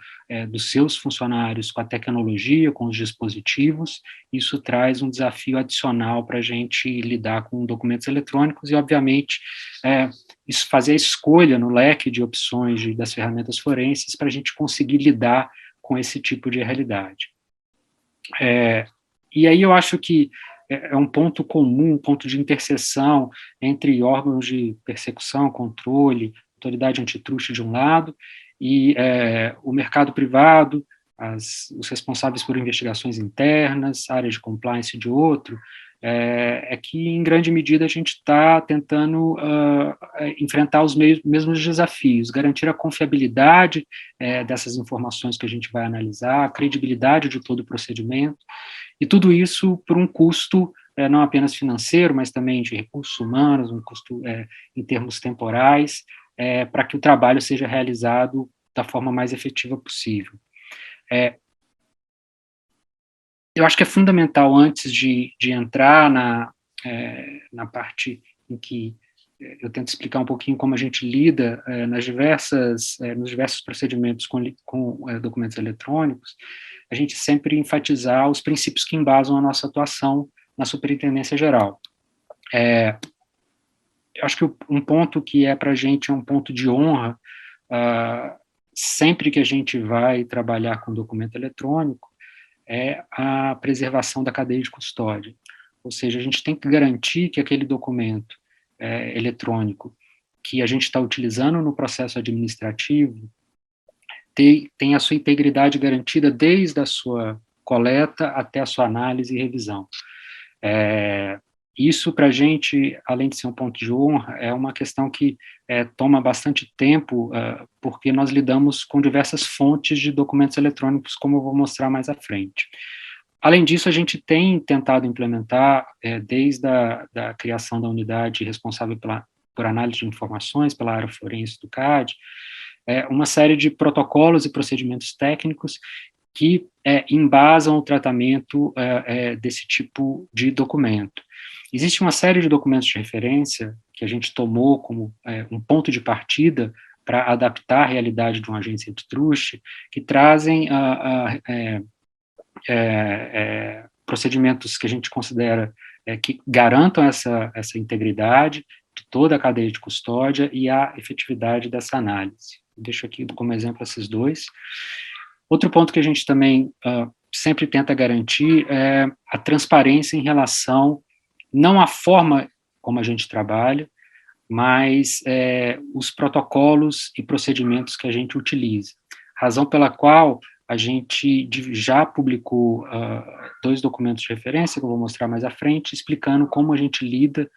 dos seus funcionários com a tecnologia, com os dispositivos. Isso traz um desafio adicional para a gente lidar com documentos eletrônicos e, obviamente, isso fazer a escolha no leque de opções das ferramentas forenses para a gente conseguir lidar com esse tipo de realidade. E aí eu acho que é um ponto comum, um ponto de interseção entre órgãos de persecução, controle, autoridade antitruste de um lado, e o mercado privado, os responsáveis por investigações internas, áreas de compliance de outro, que, em grande medida, a gente está tentando enfrentar os mesmos desafios, garantir a confiabilidade dessas informações que a gente vai analisar, a credibilidade de todo o procedimento, e tudo isso por um custo não apenas financeiro, mas também de recursos humanos, um custo em termos temporais, para que o trabalho seja realizado da forma mais efetiva possível. Eu acho que é fundamental, antes de entrar na parte em que eu tento explicar um pouquinho como a gente lida nos diversos procedimentos com documentos eletrônicos, a gente sempre enfatizar os princípios que embasam a nossa atuação na Superintendência Geral. Eu acho que um ponto que para a gente é um ponto de honra, sempre que a gente vai trabalhar com documento eletrônico, é a preservação da cadeia de custódia. Ou seja, a gente tem que garantir que aquele documento eletrônico que a gente está utilizando no processo administrativo tem a sua integridade garantida desde a sua coleta até a sua análise e revisão. Isso, para a gente, além de ser um ponto de honra, é uma questão que toma bastante tempo, porque nós lidamos com diversas fontes de documentos eletrônicos, como eu vou mostrar mais à frente. Além disso, a gente tem tentado implementar, desde a criação da unidade responsável por análise de informações, pela área forense do CAD, uma série de protocolos e procedimentos técnicos que embasam o tratamento desse tipo de documento. Existe uma série de documentos de referência que a gente tomou como um ponto de partida para adaptar a realidade de uma agência antitruste, que trazem procedimentos que a gente considera que garantam essa integridade de toda a cadeia de custódia e a efetividade dessa análise. Deixo aqui como exemplo esses dois. Outro ponto que a gente também sempre tenta garantir é a transparência em relação, não à forma como a gente trabalha, mas os protocolos e procedimentos que a gente utiliza. Razão pela qual a gente já publicou 2 documentos de referência, que eu vou mostrar mais à frente, explicando como a gente lida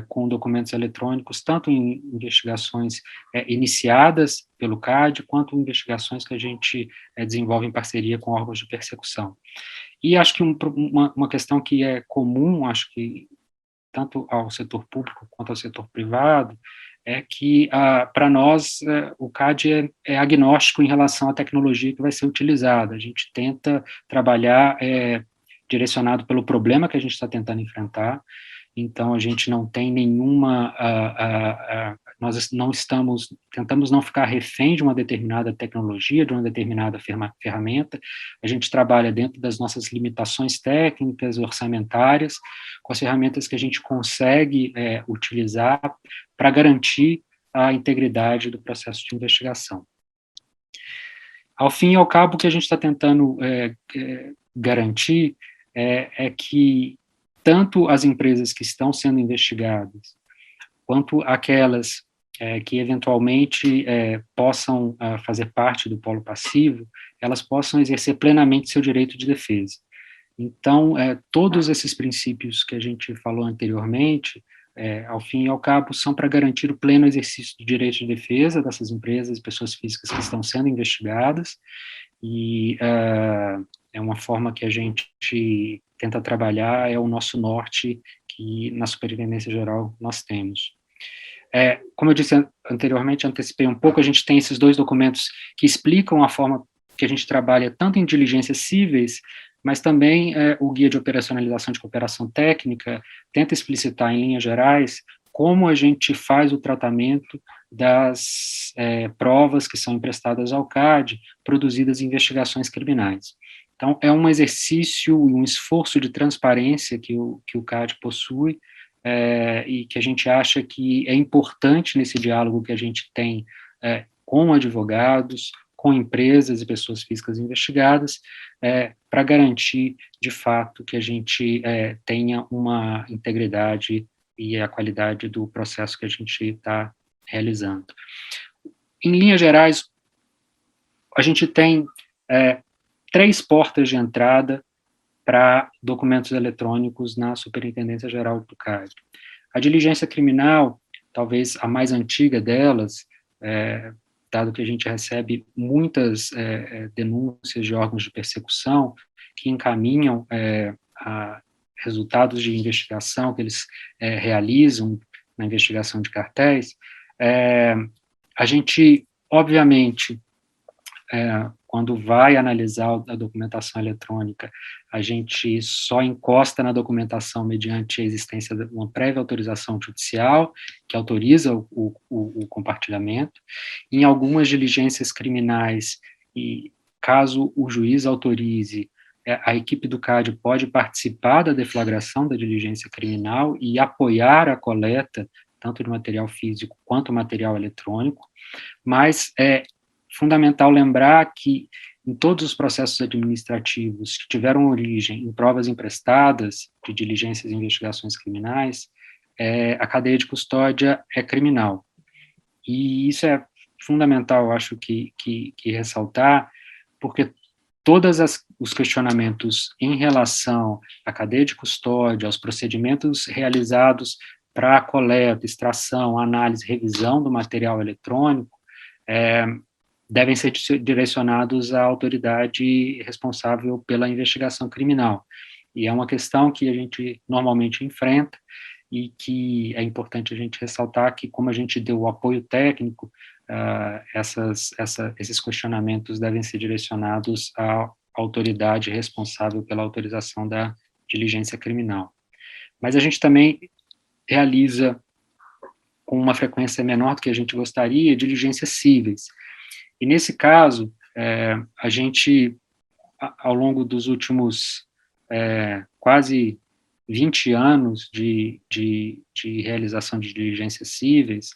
com documentos eletrônicos, tanto em investigações iniciadas pelo CAD, quanto em investigações que a gente desenvolve em parceria com órgãos de persecução. E acho que uma questão que é comum, acho que tanto ao setor público quanto ao setor privado, é que, para nós, o CAD é agnóstico em relação à tecnologia que vai ser utilizada. A gente tenta trabalhar direcionado pelo problema que a gente está tentando enfrentar, então a gente não tem nenhuma... nós tentamos não ficar refém de uma determinada tecnologia, de uma determinada ferramenta. A gente trabalha dentro das nossas limitações técnicas, orçamentárias, com as ferramentas que a gente consegue utilizar para garantir a integridade do processo de investigação. Ao fim e ao cabo, o que a gente está tentando garantir é que tanto as empresas que estão sendo investigadas, quanto aquelas que eventualmente possam fazer parte do polo passivo, elas possam exercer plenamente seu direito de defesa. Então, todos esses princípios que a gente falou anteriormente, ao fim e ao cabo, são para garantir o pleno exercício do direito de defesa dessas empresas e pessoas físicas que estão sendo investigadas, e é uma forma que a gente tenta trabalhar, é o nosso norte que na Superintendência Geral nós temos. Como eu disse anteriormente, antecipei um pouco, a gente tem esses 2 documentos que explicam a forma que a gente trabalha tanto em diligências cíveis, mas também o Guia de Operacionalização de Cooperação Técnica tenta explicitar, em linhas gerais, como a gente faz o tratamento das provas que são emprestadas ao CAD, produzidas em investigações criminais. Então, é um exercício e um esforço de transparência que o CAD possui, e que a gente acha que é importante nesse diálogo que a gente tem com advogados, com empresas e pessoas físicas investigadas, para garantir, de fato, que a gente tenha uma integridade e a qualidade do processo que a gente está realizando. Em linhas gerais, a gente tem 3 portas de entrada para documentos eletrônicos na Superintendência Geral do CAD. A diligência criminal, talvez a mais antiga delas, dado que a gente recebe muitas denúncias de órgãos de persecução que encaminham a resultados de investigação que eles realizam na investigação de cartéis, a gente, obviamente, quando vai analisar a documentação eletrônica, a gente só encosta na documentação mediante a existência de uma prévia autorização judicial, que autoriza o compartilhamento. Em algumas diligências criminais, e caso o juiz autorize, a equipe do CAD pode participar da deflagração da diligência criminal e apoiar a coleta, tanto de material físico quanto material eletrônico, mas é fundamental lembrar que em todos os processos administrativos que tiveram origem em provas emprestadas de diligências e investigações criminais, a cadeia de custódia é criminal. E isso é fundamental, eu acho, que ressaltar, porque todos os questionamentos em relação à cadeia de custódia, aos procedimentos realizados para a coleta, extração, análise, revisão do material eletrônico, devem ser direcionados à autoridade responsável pela investigação criminal. E é uma questão que a gente normalmente enfrenta e que é importante a gente ressaltar que, como a gente deu o apoio técnico, esses questionamentos devem ser direcionados à autoridade responsável pela autorização da diligência criminal. Mas a gente também realiza, com uma frequência menor do que a gente gostaria, diligências cíveis. E, nesse caso, a gente, ao longo dos últimos quase 20 anos de realização de diligências cíveis,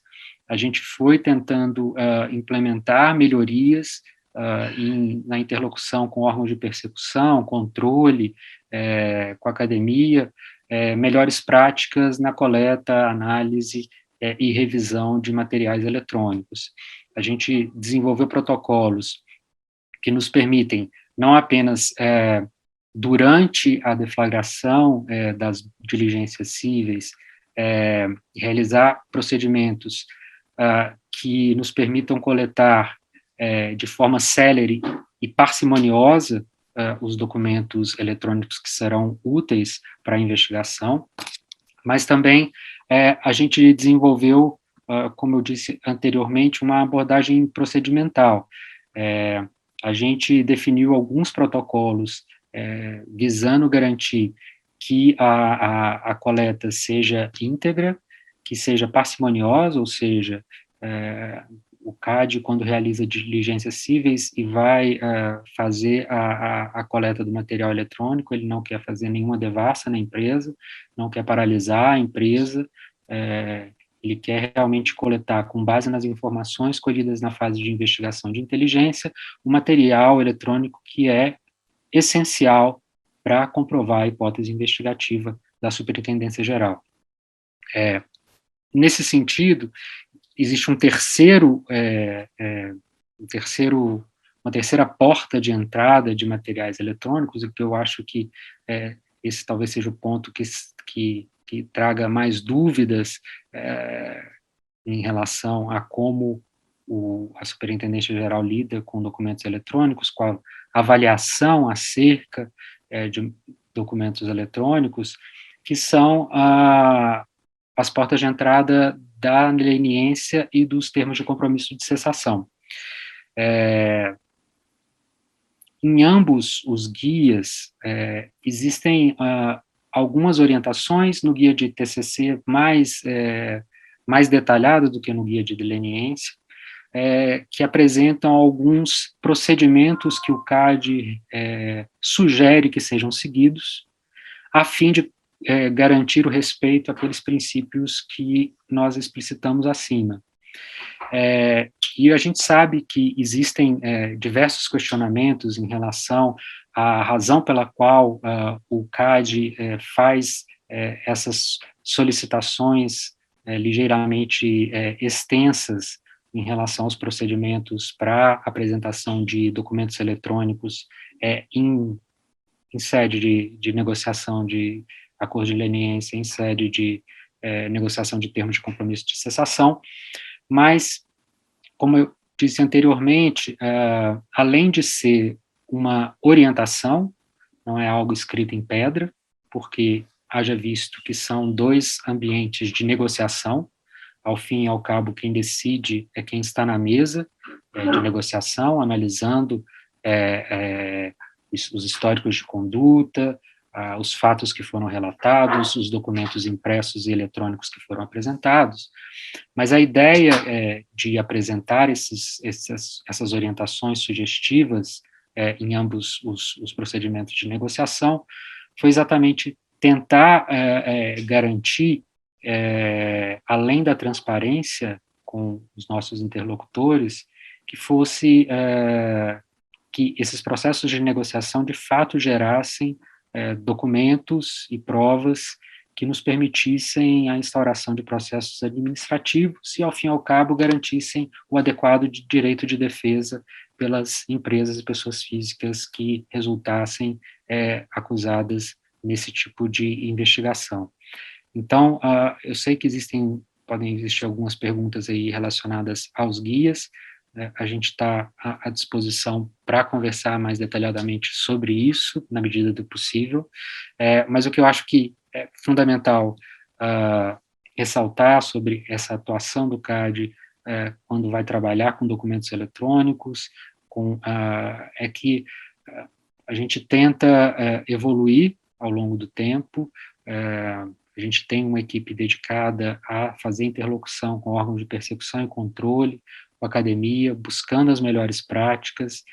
a gente foi tentando implementar melhorias na interlocução com órgãos de persecução, controle, com a academia, melhores práticas na coleta, análise e revisão de materiais eletrônicos. A gente desenvolveu protocolos que nos permitem, não apenas durante a deflagração das diligências cíveis, realizar procedimentos que nos permitam coletar de forma célere e parcimoniosa os documentos eletrônicos que serão úteis para a investigação, mas também a gente desenvolveu, como eu disse anteriormente, uma abordagem procedimental. A gente definiu alguns protocolos visando garantir que a coleta seja íntegra, que seja parcimoniosa, ou seja, o CAD, quando realiza diligências cíveis e vai fazer a coleta do material eletrônico, ele não quer fazer nenhuma devassa na empresa, não quer paralisar a empresa, ele quer realmente coletar, com base nas informações colhidas na fase de investigação de inteligência, o material eletrônico que é essencial para comprovar a hipótese investigativa da Superintendência Geral. Nesse sentido, existe uma terceira porta de entrada de materiais eletrônicos, e que eu acho que esse talvez seja o ponto que traga mais dúvidas em relação a como a Superintendência Geral lida com documentos eletrônicos, com a avaliação acerca de documentos eletrônicos, que são as portas de entrada da leniência e dos termos de compromisso de cessação. em ambos os guias, existem algumas orientações, no guia de TCC mais detalhado do que no guia de leniência, que apresentam alguns procedimentos que o CAD sugere que sejam seguidos, a fim de garantir o respeito àqueles princípios que nós explicitamos acima. E a gente sabe que existem diversos questionamentos em relação à razão pela qual o CAD faz essas solicitações ligeiramente extensas em relação aos procedimentos para apresentação de documentos eletrônicos em sede de negociação de acordo de leniência, em sede de negociação de termos de compromisso de cessação, mas, como eu disse anteriormente, além de ser uma orientação, não é algo escrito em pedra, porque haja visto que são dois ambientes de negociação. Ao fim e ao cabo, quem decide é quem está na mesa de negociação, analisando os históricos de conduta, os fatos que foram relatados, os documentos impressos e eletrônicos que foram apresentados. Mas a ideia de apresentar essas orientações sugestivas em ambos os procedimentos de negociação foi exatamente tentar garantir, além da transparência com os nossos interlocutores, que esses processos de negociação de fato gerassem documentos e provas que nos permitissem a instauração de processos administrativos e, ao fim e ao cabo, garantissem o adequado direito de defesa pelas empresas e pessoas físicas que resultassem acusadas nesse tipo de investigação. Então, eu sei que podem existir algumas perguntas aí relacionadas aos guias. A gente está à disposição para conversar mais detalhadamente sobre isso, na medida do possível, mas o que eu acho que é fundamental ressaltar sobre essa atuação do CAD quando vai trabalhar com documentos eletrônicos, é que a gente tenta evoluir ao longo do tempo. A gente tem uma equipe dedicada a fazer interlocução com órgãos de persecução e controle, com a academia, buscando as melhores práticas,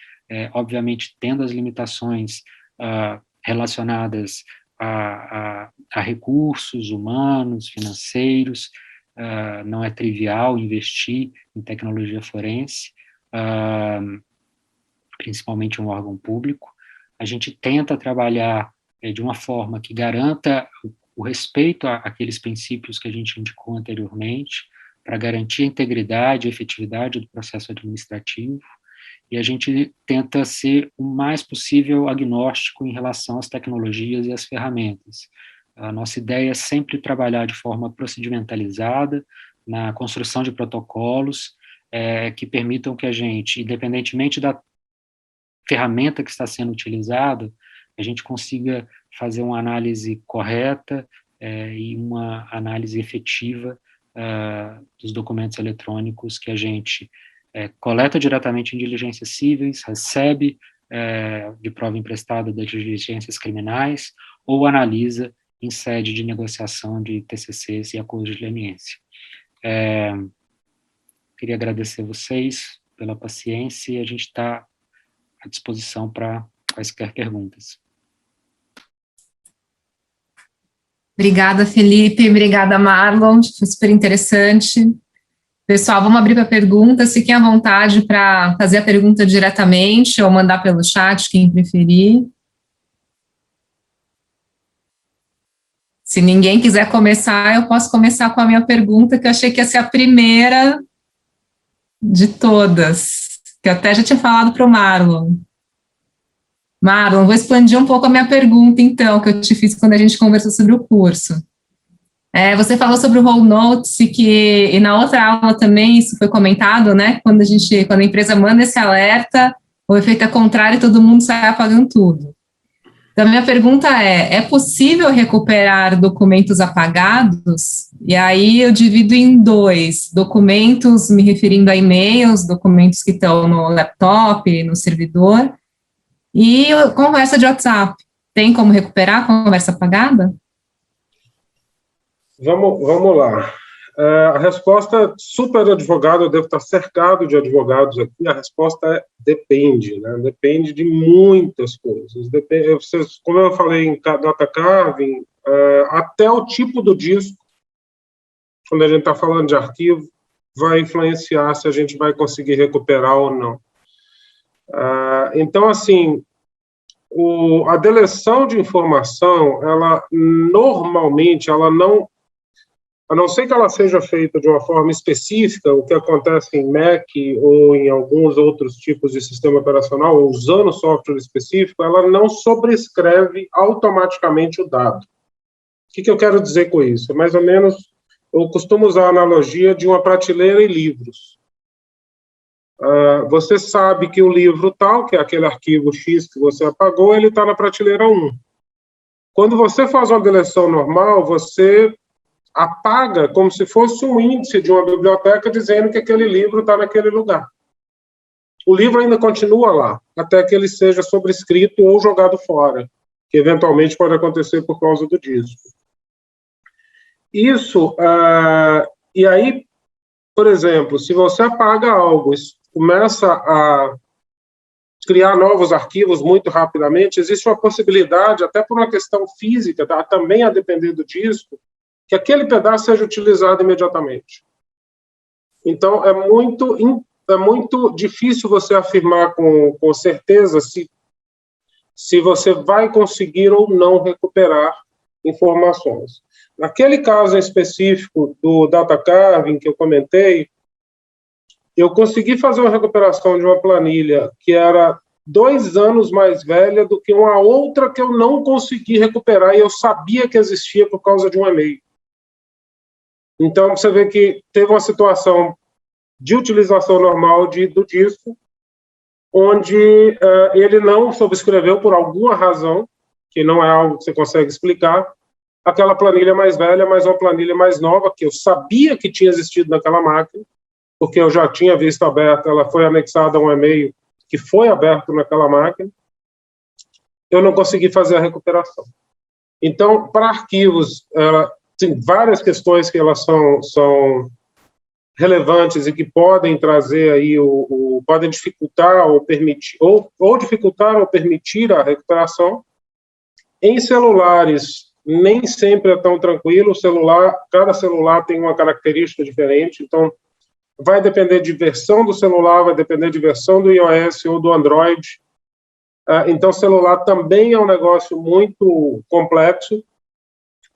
obviamente tendo as limitações relacionadas a recursos humanos, financeiros. Não é trivial investir em tecnologia forense, principalmente um órgão público. A gente tenta trabalhar de uma forma que garanta o respeito àqueles princípios que a gente indicou anteriormente, para garantir a integridade e efetividade do processo administrativo, e a gente tenta ser o mais possível agnóstico em relação às tecnologias e às ferramentas. A nossa ideia é sempre trabalhar de forma procedimentalizada, na construção de protocolos que permitam que a gente, independentemente da ferramenta que está sendo utilizada, a gente consiga fazer uma análise correta e uma análise efetiva dos documentos eletrônicos que a gente coleta diretamente em diligências cíveis, recebe de prova emprestada das diligências criminais ou analisa em sede de negociação de TCCs e acordos de leniência. Queria agradecer a vocês pela paciência e a gente está à disposição para quaisquer perguntas. Obrigada, Felipe. Obrigada, Marlon. Foi super interessante. Pessoal, vamos abrir para perguntas. Fiquem à vontade para fazer a pergunta diretamente ou mandar pelo chat, quem preferir. Se ninguém quiser começar, eu posso começar com a minha pergunta, que eu achei que ia ser a primeira de todas, que eu até já tinha falado para o Marlon. Marlon, vou expandir um pouco a minha pergunta, então, que eu te fiz quando a gente conversou sobre o curso. Você falou sobre o Whole Notice, e na outra aula também isso foi comentado, né? Quando a empresa manda esse alerta, o efeito é contrário e todo mundo sai apagando tudo. Então, a minha pergunta é possível recuperar documentos apagados? E aí eu divido em dois: documentos, me referindo a e-mails, documentos que estão no laptop, no servidor, E conversa de WhatsApp, tem como recuperar a conversa apagada? Vamos lá. A resposta, super advogado, eu devo estar cercado de advogados aqui, a resposta é depende, né? Depende de muitas coisas. Depende, como eu falei em data carving, até o tipo do disco, quando a gente está falando de arquivo, vai influenciar se a gente vai conseguir recuperar ou não. Então, assim, a deleção de informação, ela normalmente, ela não, a não ser que ela seja feita de uma forma específica, o que acontece em Mac ou em alguns outros tipos de sistema operacional, ou usando software específico, ela não sobrescreve automaticamente o dado. O que eu quero dizer com isso? É mais ou menos, eu costumo usar a analogia de uma prateleira e livros. Você sabe que o livro tal, que é aquele arquivo X que você apagou, ele está na prateleira 1. Quando você faz uma deleção normal, você apaga como se fosse um índice de uma biblioteca dizendo que aquele livro está naquele lugar. O livro ainda continua lá, até que ele seja sobrescrito ou jogado fora, que eventualmente pode acontecer por causa do disco. Isso, e aí, por exemplo, se você apaga algo, começa a criar novos arquivos muito rapidamente, existe uma possibilidade, até por uma questão física, tá? Também a depender do disco, que aquele pedaço seja utilizado imediatamente. Então, é muito difícil você afirmar com certeza se você vai conseguir ou não recuperar informações. Naquele caso específico do data carving que eu comentei, eu consegui fazer uma recuperação de uma planilha que era 2 anos mais velha do que uma outra que eu não consegui recuperar e eu sabia que existia por causa de um e-mail. Então, você vê que teve uma situação de utilização normal do disco, onde ele não sobrescreveu por alguma razão, que não é algo que você consegue explicar, aquela planilha mais velha, mas uma planilha mais nova, que eu sabia que tinha existido naquela máquina, porque eu já tinha visto aberta, ela foi anexada a um e-mail que foi aberto naquela máquina, eu não consegui fazer a recuperação. Então, para arquivos, tem várias questões que elas são relevantes e que podem trazer aí, podem dificultar ou permitir, ou dificultar ou permitir a recuperação. Em celulares, nem sempre é tão tranquilo, cada celular tem uma característica diferente, então vai depender de versão do celular, vai depender de versão do iOS ou do Android. Então, celular também é um negócio muito complexo.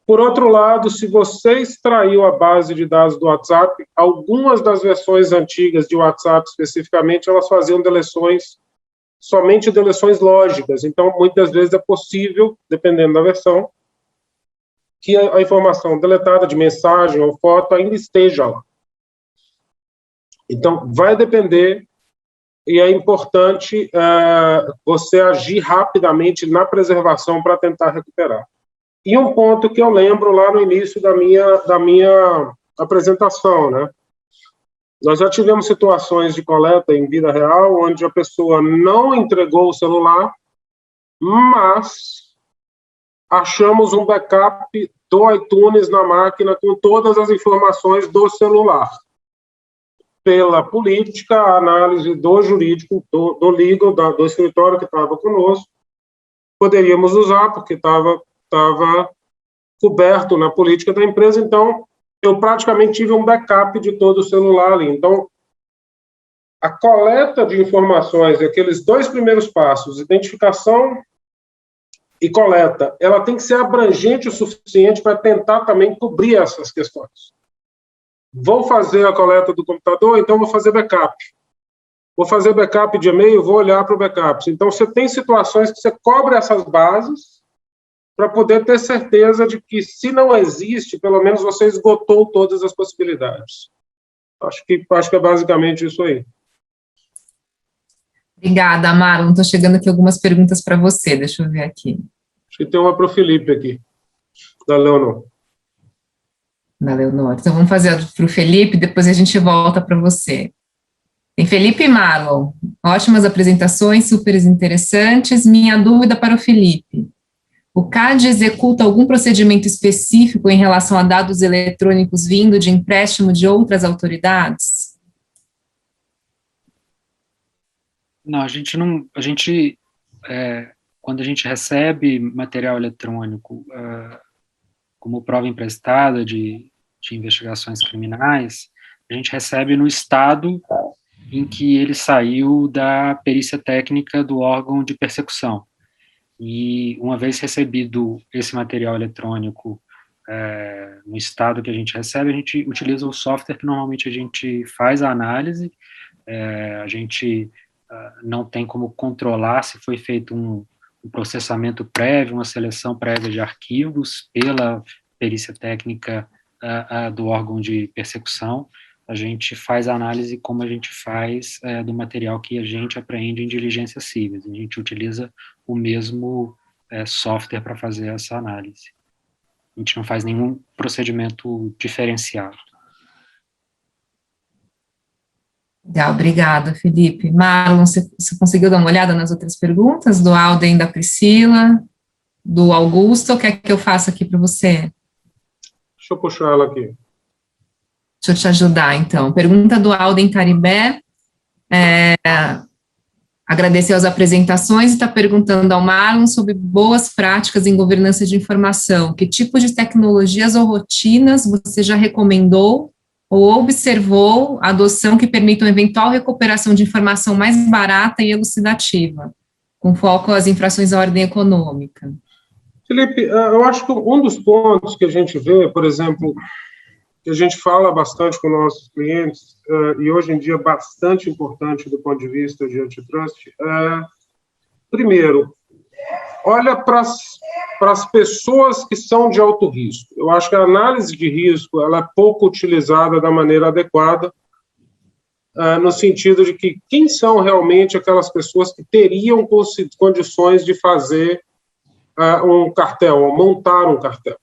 Por outro lado, se você extraiu a base de dados do WhatsApp, algumas das versões antigas de WhatsApp, especificamente, elas faziam somente deleções lógicas. Então, muitas vezes é possível, dependendo da versão, que a informação deletada de mensagem ou foto ainda esteja lá. Então, vai depender, e é importante você agir rapidamente na preservação para tentar recuperar. E um ponto que eu lembro lá no início da minha apresentação, né? Nós já tivemos situações de coleta em vida real, onde a pessoa não entregou o celular, mas achamos um backup do iTunes na máquina com todas as informações do celular. Pela política, a análise do jurídico, do legal, do escritório que estava conosco, poderíamos usar, porque estava coberto na política da empresa, então eu praticamente tive um backup de todo o celular ali. Então, a coleta de informações, aqueles 2 primeiros passos, identificação e coleta, ela tem que ser abrangente o suficiente para tentar também cobrir essas questões. Vou fazer a coleta do computador, então vou fazer backup. Vou fazer backup de e-mail, vou olhar para o backup. Então, você tem situações que você cobre essas bases para poder ter certeza de que, se não existe, pelo menos você esgotou todas as possibilidades. Acho que é basicamente isso aí. Obrigada, Marlon. Estou chegando aqui algumas perguntas para você. Deixa eu ver aqui. Acho que tem uma para o Felipe aqui, da Leonor. Da Leonor. Então, vamos fazer para o Felipe, depois a gente volta para você. Tem Felipe e Marlon. Ótimas apresentações, super interessantes. Minha dúvida para o Felipe. O CAD executa algum procedimento específico em relação a dados eletrônicos vindo de empréstimo de outras autoridades? Não, quando a gente recebe material eletrônico como prova emprestada de investigações criminais, a gente recebe no estado em que ele saiu da perícia técnica do órgão de persecução. E uma vez recebido esse material eletrônico no estado que a gente recebe, a gente utiliza o software que normalmente a gente faz a análise, a gente não tem como controlar se foi feito um processamento prévio, uma seleção prévia de arquivos pela perícia técnica do órgão de persecução. A gente faz a análise como a gente faz do material que a gente apreende em diligências cíveis. A gente utiliza o mesmo software para fazer essa análise. A gente não faz nenhum procedimento diferenciado. Legal, obrigada, Felipe. Marlon, você conseguiu dar uma olhada nas outras perguntas? Do Alden, da Priscila, do Augusto, ou quer que eu faça aqui para você? Deixa eu puxar ela aqui. Deixa eu te ajudar, então. Pergunta do Alden Caribé. Agradeceu as apresentações e está perguntando ao Marlon sobre boas práticas em governança de informação. Que tipo de tecnologias ou rotinas você já recomendou ou observou a adoção que permita uma eventual recuperação de informação mais barata e elucidativa, com foco às infrações à ordem econômica? Felipe, eu acho que um dos pontos que a gente vê, por exemplo, que a gente fala bastante com nossos clientes, e hoje em dia bastante importante do ponto de vista de antitrust, primeiro, olha para as pessoas que são de alto risco. Eu acho que a análise de risco ela é pouco utilizada da maneira adequada, no sentido de que quem são realmente aquelas pessoas que teriam condições de fazer um cartel, ou montar um cartel.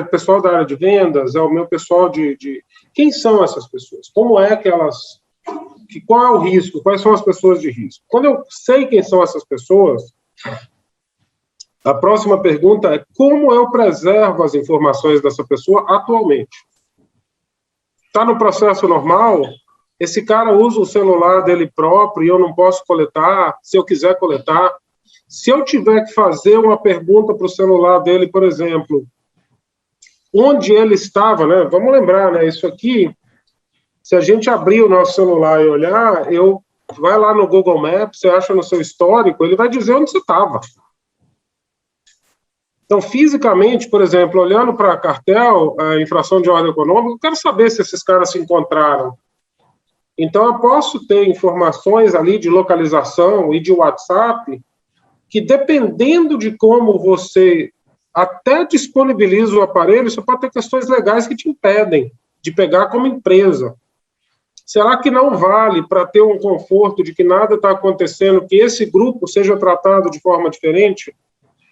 Pessoal da área de vendas, é o meu pessoal de... Quem são essas pessoas? Como é que elas... Qual é o risco? Quais são as pessoas de risco? Quando eu sei quem são essas pessoas, a próxima pergunta é como eu preservo as informações dessa pessoa atualmente? Está no processo normal? Esse cara usa o celular dele próprio e eu não posso coletar, se eu quiser coletar. Se eu tiver que fazer uma pergunta para o celular dele, por exemplo, onde ele estava, né? Vamos lembrar, né? Isso aqui, se a gente abrir o nosso celular e olhar, vai lá no Google Maps, você acha no seu histórico, ele vai dizer onde você estava. Então, fisicamente, por exemplo, olhando para cartel, a infração de ordem econômica, eu quero saber se esses caras se encontraram. Então, eu posso ter informações ali de localização e de WhatsApp que, dependendo de como você até disponibiliza o aparelho, você pode ter questões legais que te impedem de pegar como empresa. Será que não vale para ter um conforto de que nada está acontecendo, que esse grupo seja tratado de forma diferente,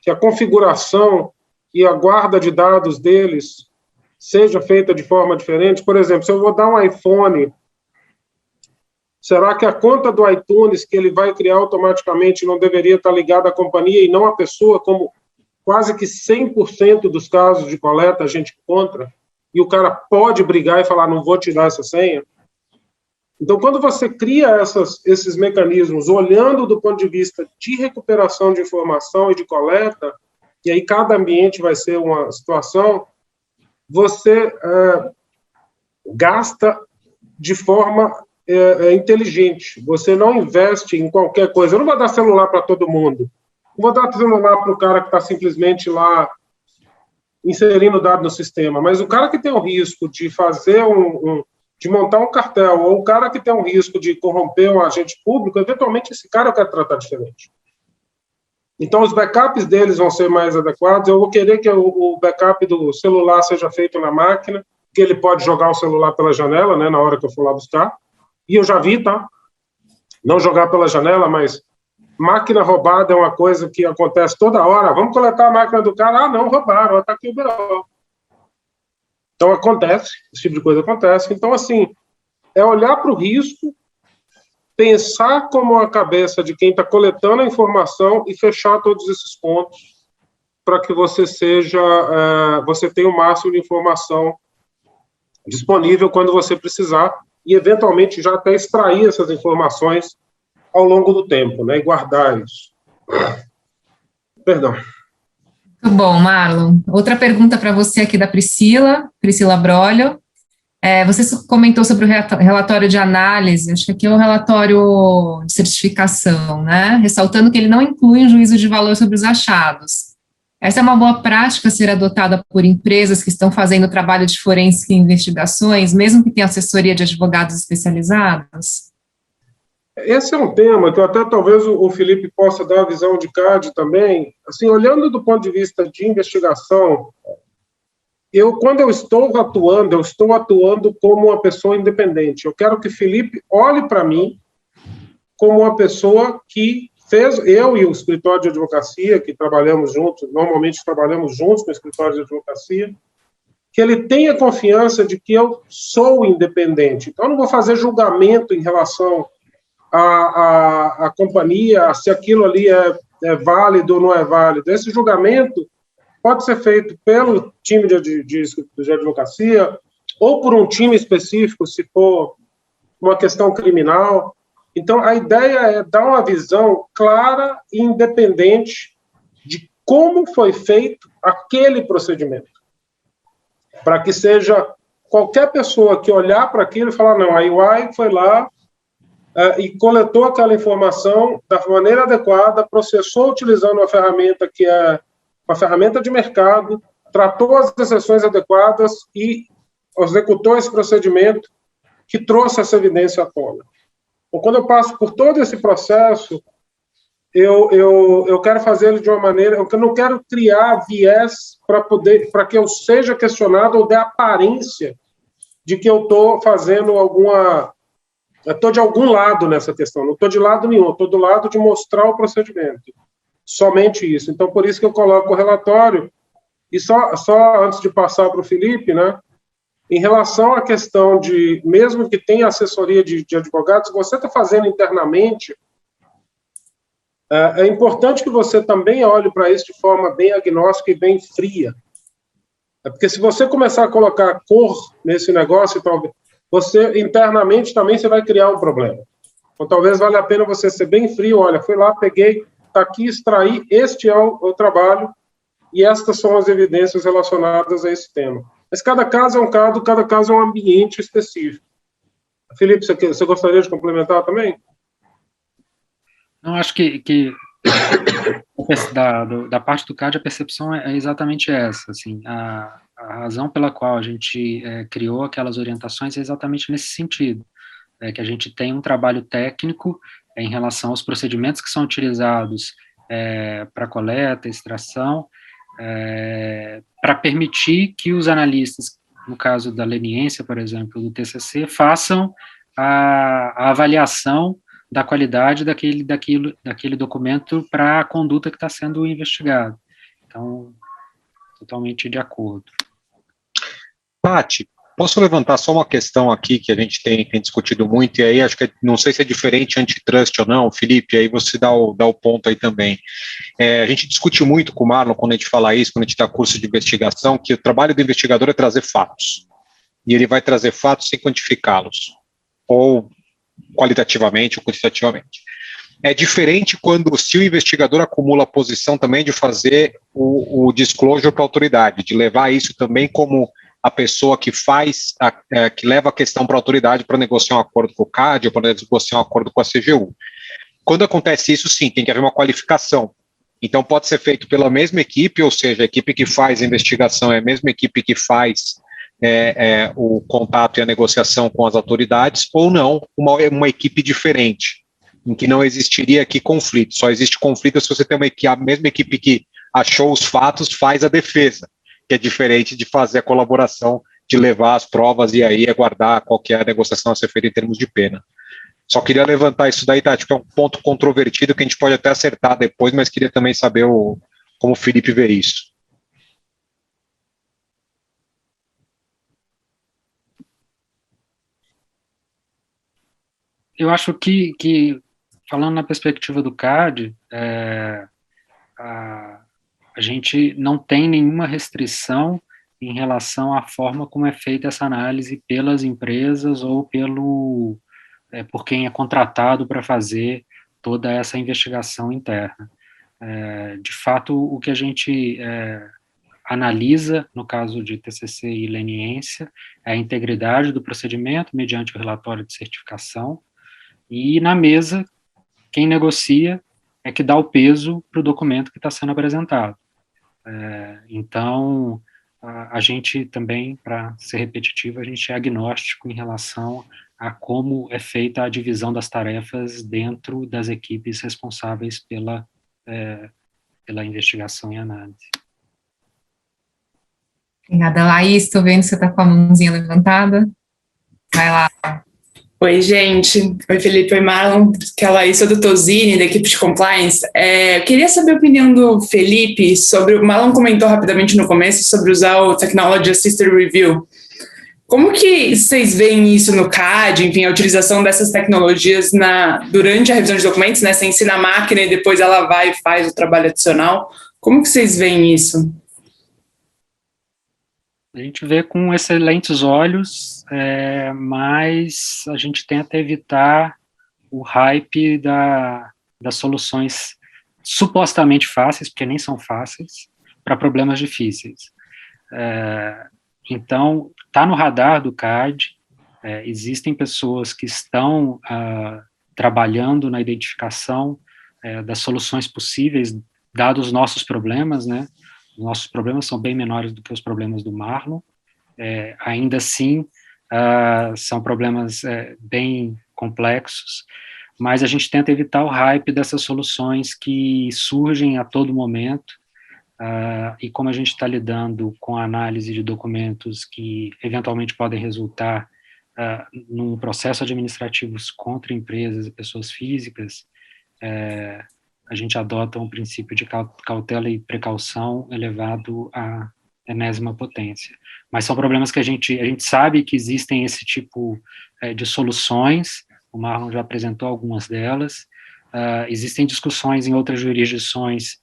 que a configuração e a guarda de dados deles seja feita de forma diferente? Por exemplo, se eu vou dar um iPhone, será que a conta do iTunes que ele vai criar automaticamente não deveria estar ligada à companhia e não à pessoa, como quase que 100% dos casos de coleta a gente encontra, e o cara pode brigar e falar, não vou tirar essa senha? Então, quando você cria esses mecanismos, olhando do ponto de vista de recuperação de informação e de coleta, e aí cada ambiente vai ser uma situação, você gasta de forma inteligente. Você não investe em qualquer coisa. Eu não vou dar celular para todo mundo. Não vou dar celular para o cara que está simplesmente lá inserindo dado no sistema, mas o cara que tem o risco de fazer de montar um cartel, ou o cara que tem um risco de corromper um agente público, eventualmente esse cara eu quero tratar diferente. Então, os backups deles vão ser mais adequados. Eu vou querer que o backup do celular seja feito na máquina, que ele pode jogar o celular pela janela, né, na hora que eu for lá buscar. E eu já vi, tá? Não jogar pela janela, mas máquina roubada é uma coisa que acontece toda hora. Vamos coletar a máquina do cara. Ah, não, roubaram, está aqui o BO. Então, acontece, esse tipo de coisa acontece. Então, assim, é olhar para o risco pensar como a cabeça de quem está coletando a informação e fechar todos esses pontos para que você tenha o máximo de informação disponível quando você precisar e, eventualmente, já até extrair essas informações ao longo do tempo, né, e guardar isso. Perdão. Muito bom, Marlon. Outra pergunta para você aqui da Priscila Brolio. Você comentou sobre o relatório de análise, acho que aqui é o relatório de certificação, né? Ressaltando que ele não inclui um juízo de valor sobre os achados. Essa é uma boa prática a ser adotada por empresas que estão fazendo trabalho de forense e investigações, mesmo que tenham assessoria de advogados especializados? Esse é um tema que até talvez o Felipe possa dar a visão de CAD também. Assim, olhando do ponto de vista de investigação, quando eu estou atuando como uma pessoa independente. Eu quero que Felipe olhe para mim como uma pessoa que eu e o escritório de advocacia, que trabalhamos juntos, normalmente trabalhamos juntos com o escritório de advocacia, que ele tenha confiança de que eu sou independente. Então, eu não vou fazer julgamento em relação à companhia, se aquilo ali é válido ou não é válido. Esse julgamento pode ser feito pelo time de advocacia ou por um time específico, se for uma questão criminal. Então, a ideia é dar uma visão clara e independente de como foi feito aquele procedimento, para que seja qualquer pessoa que olhar para aquilo e falar, não, a EY foi lá e coletou aquela informação da maneira adequada, processou utilizando uma ferramenta que é uma ferramenta de mercado, tratou as exceções adequadas e executou esse procedimento que trouxe essa evidência à tona. Então, quando eu passo por todo esse processo, eu quero fazer ele de uma maneira, eu não quero criar viés para que eu seja questionado ou dê aparência de que eu estou fazendo eu estou de algum lado nessa questão, não estou de lado nenhum, estou do lado de mostrar o procedimento. Somente isso. Então, por isso que eu coloco o relatório. E só antes de passar para o Felipe, né, em relação à questão de, mesmo que tenha assessoria de advogados, você está fazendo internamente, é importante que você também olhe para isso de forma bem agnóstica e bem fria. Porque se você começar a colocar cor nesse negócio, talvez você internamente também você vai criar um problema. Então, talvez valha a pena você ser bem frio. Olha, fui lá, peguei, está aqui, extraí, este é o trabalho e estas são as evidências relacionadas a esse tema. Mas cada caso é um caso, cada caso é um ambiente específico. Felipe, você gostaria de complementar também? Não, acho que da parte do CAD a percepção é exatamente essa, assim, a razão pela qual a gente criou aquelas orientações é exatamente nesse sentido, que a gente tem um trabalho técnico em relação aos procedimentos que são utilizados para coleta, extração, para permitir que os analistas, no caso da leniência, por exemplo, do TCC, façam a avaliação da qualidade daquele documento para a conduta que está sendo investigada. Então, totalmente de acordo. Paty, posso levantar só uma questão aqui que a gente tem discutido muito, e aí acho que não sei se é diferente antitrust ou não, Felipe, aí você dá o ponto aí também. A gente discute muito com o Marlon quando a gente fala isso, quando a gente dá curso de investigação, que o trabalho do investigador é trazer fatos, e ele vai trazer fatos sem quantificá-los, ou qualitativamente ou quantitativamente. É diferente quando, se o investigador acumula a posição também de fazer o disclosure para a autoridade, de levar isso também como a pessoa que que leva a questão para a autoridade para negociar um acordo com o CAD ou para negociar um acordo com a CGU. Quando acontece isso, sim, tem que haver uma qualificação. Então, pode ser feito pela mesma equipe, ou seja, a equipe que faz a investigação é a mesma equipe que faz o contato e a negociação com as autoridades, ou não, uma equipe diferente, em que não existiria aqui conflito. Só existe conflito se você tem a mesma equipe que achou os fatos faz a defesa, que é diferente de fazer a colaboração, de levar as provas e aí aguardar qual que é a negociação a ser feita em termos de pena. Só queria levantar isso daí, Tati, que é um ponto controvertido que a gente pode até acertar depois, mas queria também saber como o Felipe vê isso. Eu acho que falando na perspectiva do CAD, a gente não tem nenhuma restrição em relação à forma como é feita essa análise pelas empresas ou por quem é contratado para fazer toda essa investigação interna. De fato, o que a gente analisa, no caso de TCC e leniência, é a integridade do procedimento mediante o relatório de certificação, e na mesa, quem negocia é que dá o peso para o documento que está sendo apresentado. Então, a gente também, para ser repetitivo, a gente é agnóstico em relação a como é feita a divisão das tarefas dentro das equipes responsáveis pela investigação e análise. Obrigada, Laís. Estou vendo que você está com a mãozinha levantada. Vai lá. Oi, gente. Oi, Felipe. Oi, Marlon. Que é a Laís, sou do Tozini, da equipe de compliance. Eu queria saber a opinião do Felipe sobre... O Marlon comentou rapidamente no começo sobre usar o Technology Assisted Review. Como que vocês veem isso no CAD, enfim, a utilização dessas tecnologias durante a revisão de documentos, né? Você ensina a máquina e depois ela vai e faz o trabalho adicional. Como que vocês veem isso? A gente vê com excelentes olhos, mas a gente tenta evitar o hype das soluções supostamente fáceis, porque nem são fáceis, para problemas difíceis. Então, está no radar do CAD, existem pessoas que estão trabalhando na identificação das soluções possíveis, dados os nossos problemas, né? Os nossos problemas são bem menores do que os problemas do Marlon, ainda assim, são problemas bem complexos, mas a gente tenta evitar o hype dessas soluções que surgem a todo momento, e como a gente está lidando com a análise de documentos que eventualmente podem resultar num processo administrativo contra empresas e pessoas físicas, a gente adota um princípio de cautela e precaução elevado à enésima potência. Mas são problemas que a gente sabe que existem esse tipo de soluções, o Marlon já apresentou algumas delas, existem discussões em outras jurisdições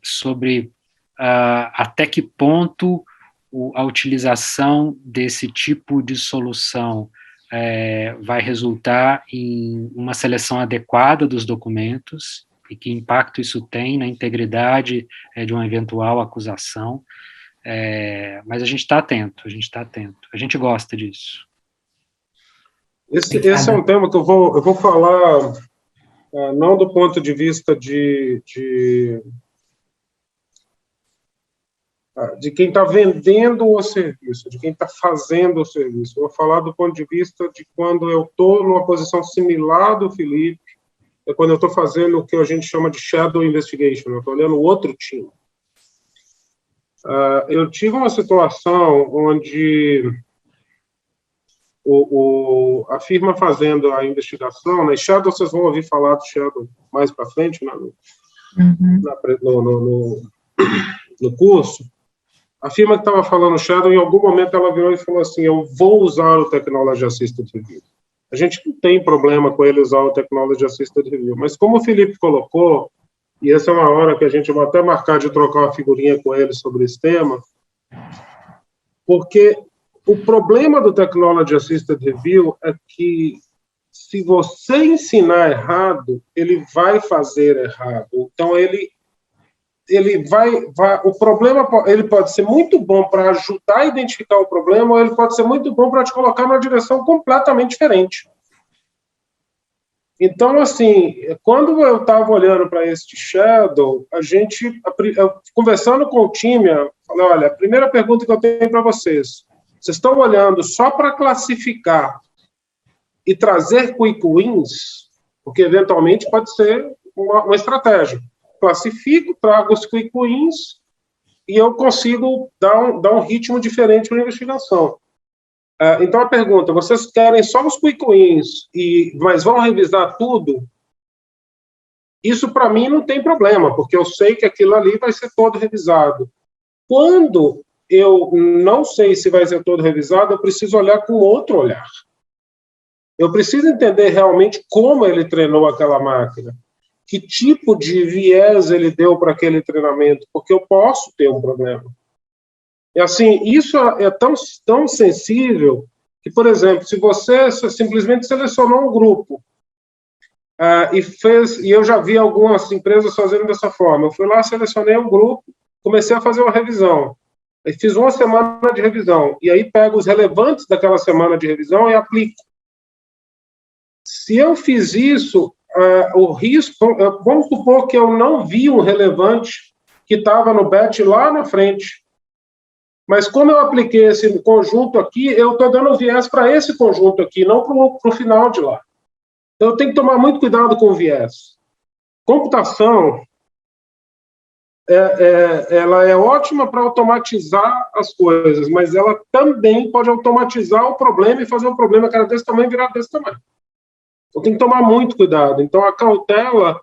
sobre até que ponto a utilização desse tipo de solução vai resultar em uma seleção adequada dos documentos, e que impacto isso tem na integridade de uma eventual acusação, mas a gente está atento, a gente gosta disso. Esse é um tema que eu vou falar, não do ponto de vista de quem está vendendo o serviço, de quem está fazendo o serviço. Eu vou falar do ponto de vista de quando eu estou numa posição similar do Felipe, quando eu estou fazendo o que a gente chama de shadow investigation, eu estou olhando o outro time. Eu tive uma situação onde a firma fazendo a investigação, né, shadow, vocês vão ouvir falar do shadow mais para frente, né, no curso. A firma que estava falando shadow, em algum momento ela virou e falou assim, eu vou usar o Technology Assisted Review. A gente não tem problema com ele usar o Technology Assisted Review, mas como o Felipe colocou, e essa é uma hora que a gente vai até marcar de trocar uma figurinha com ele sobre esse tema, porque o problema do Technology Assisted Review é que se você ensinar errado, ele vai fazer errado. Então, o problema, ele pode ser muito bom para ajudar a identificar o problema, ou ele pode ser muito bom para te colocar numa direção completamente diferente. Então, assim, quando eu estava olhando para este shadow, conversando com o time, eu falei, olha, a primeira pergunta que eu tenho para vocês estão olhando só para classificar e trazer quick wins, porque eventualmente pode ser uma estratégia. Classifico, trago os quick wins e eu consigo dar um ritmo diferente para a investigação. Então, a pergunta, vocês querem só os quick wins, mas vão revisar tudo? Isso, para mim, não tem problema, porque eu sei que aquilo ali vai ser todo revisado. Quando eu não sei se vai ser todo revisado, eu preciso olhar com outro olhar. Eu preciso entender realmente como ele treinou aquela máquina, que tipo de viés ele deu para aquele treinamento, porque eu posso ter um problema. E assim, isso é tão sensível que, por exemplo, se você simplesmente selecionou um grupo e eu já vi algumas empresas fazendo dessa forma, eu fui lá, selecionei um grupo, comecei a fazer uma revisão, aí fiz uma semana de revisão, e aí pego os relevantes daquela semana de revisão e aplico. Se eu fiz isso, o risco, vamos supor que eu não vi um relevante que estava no batch lá na frente, mas como eu apliquei esse conjunto aqui, eu estou dando viés para esse conjunto aqui, não para o final de lá. Então, eu tenho que tomar muito cuidado com o viés. Computação, ela é ótima para automatizar as coisas, mas ela também pode automatizar o problema e fazer o problema que era desse tamanho virar desse tamanho. Então, tem que tomar muito cuidado. Então, a cautela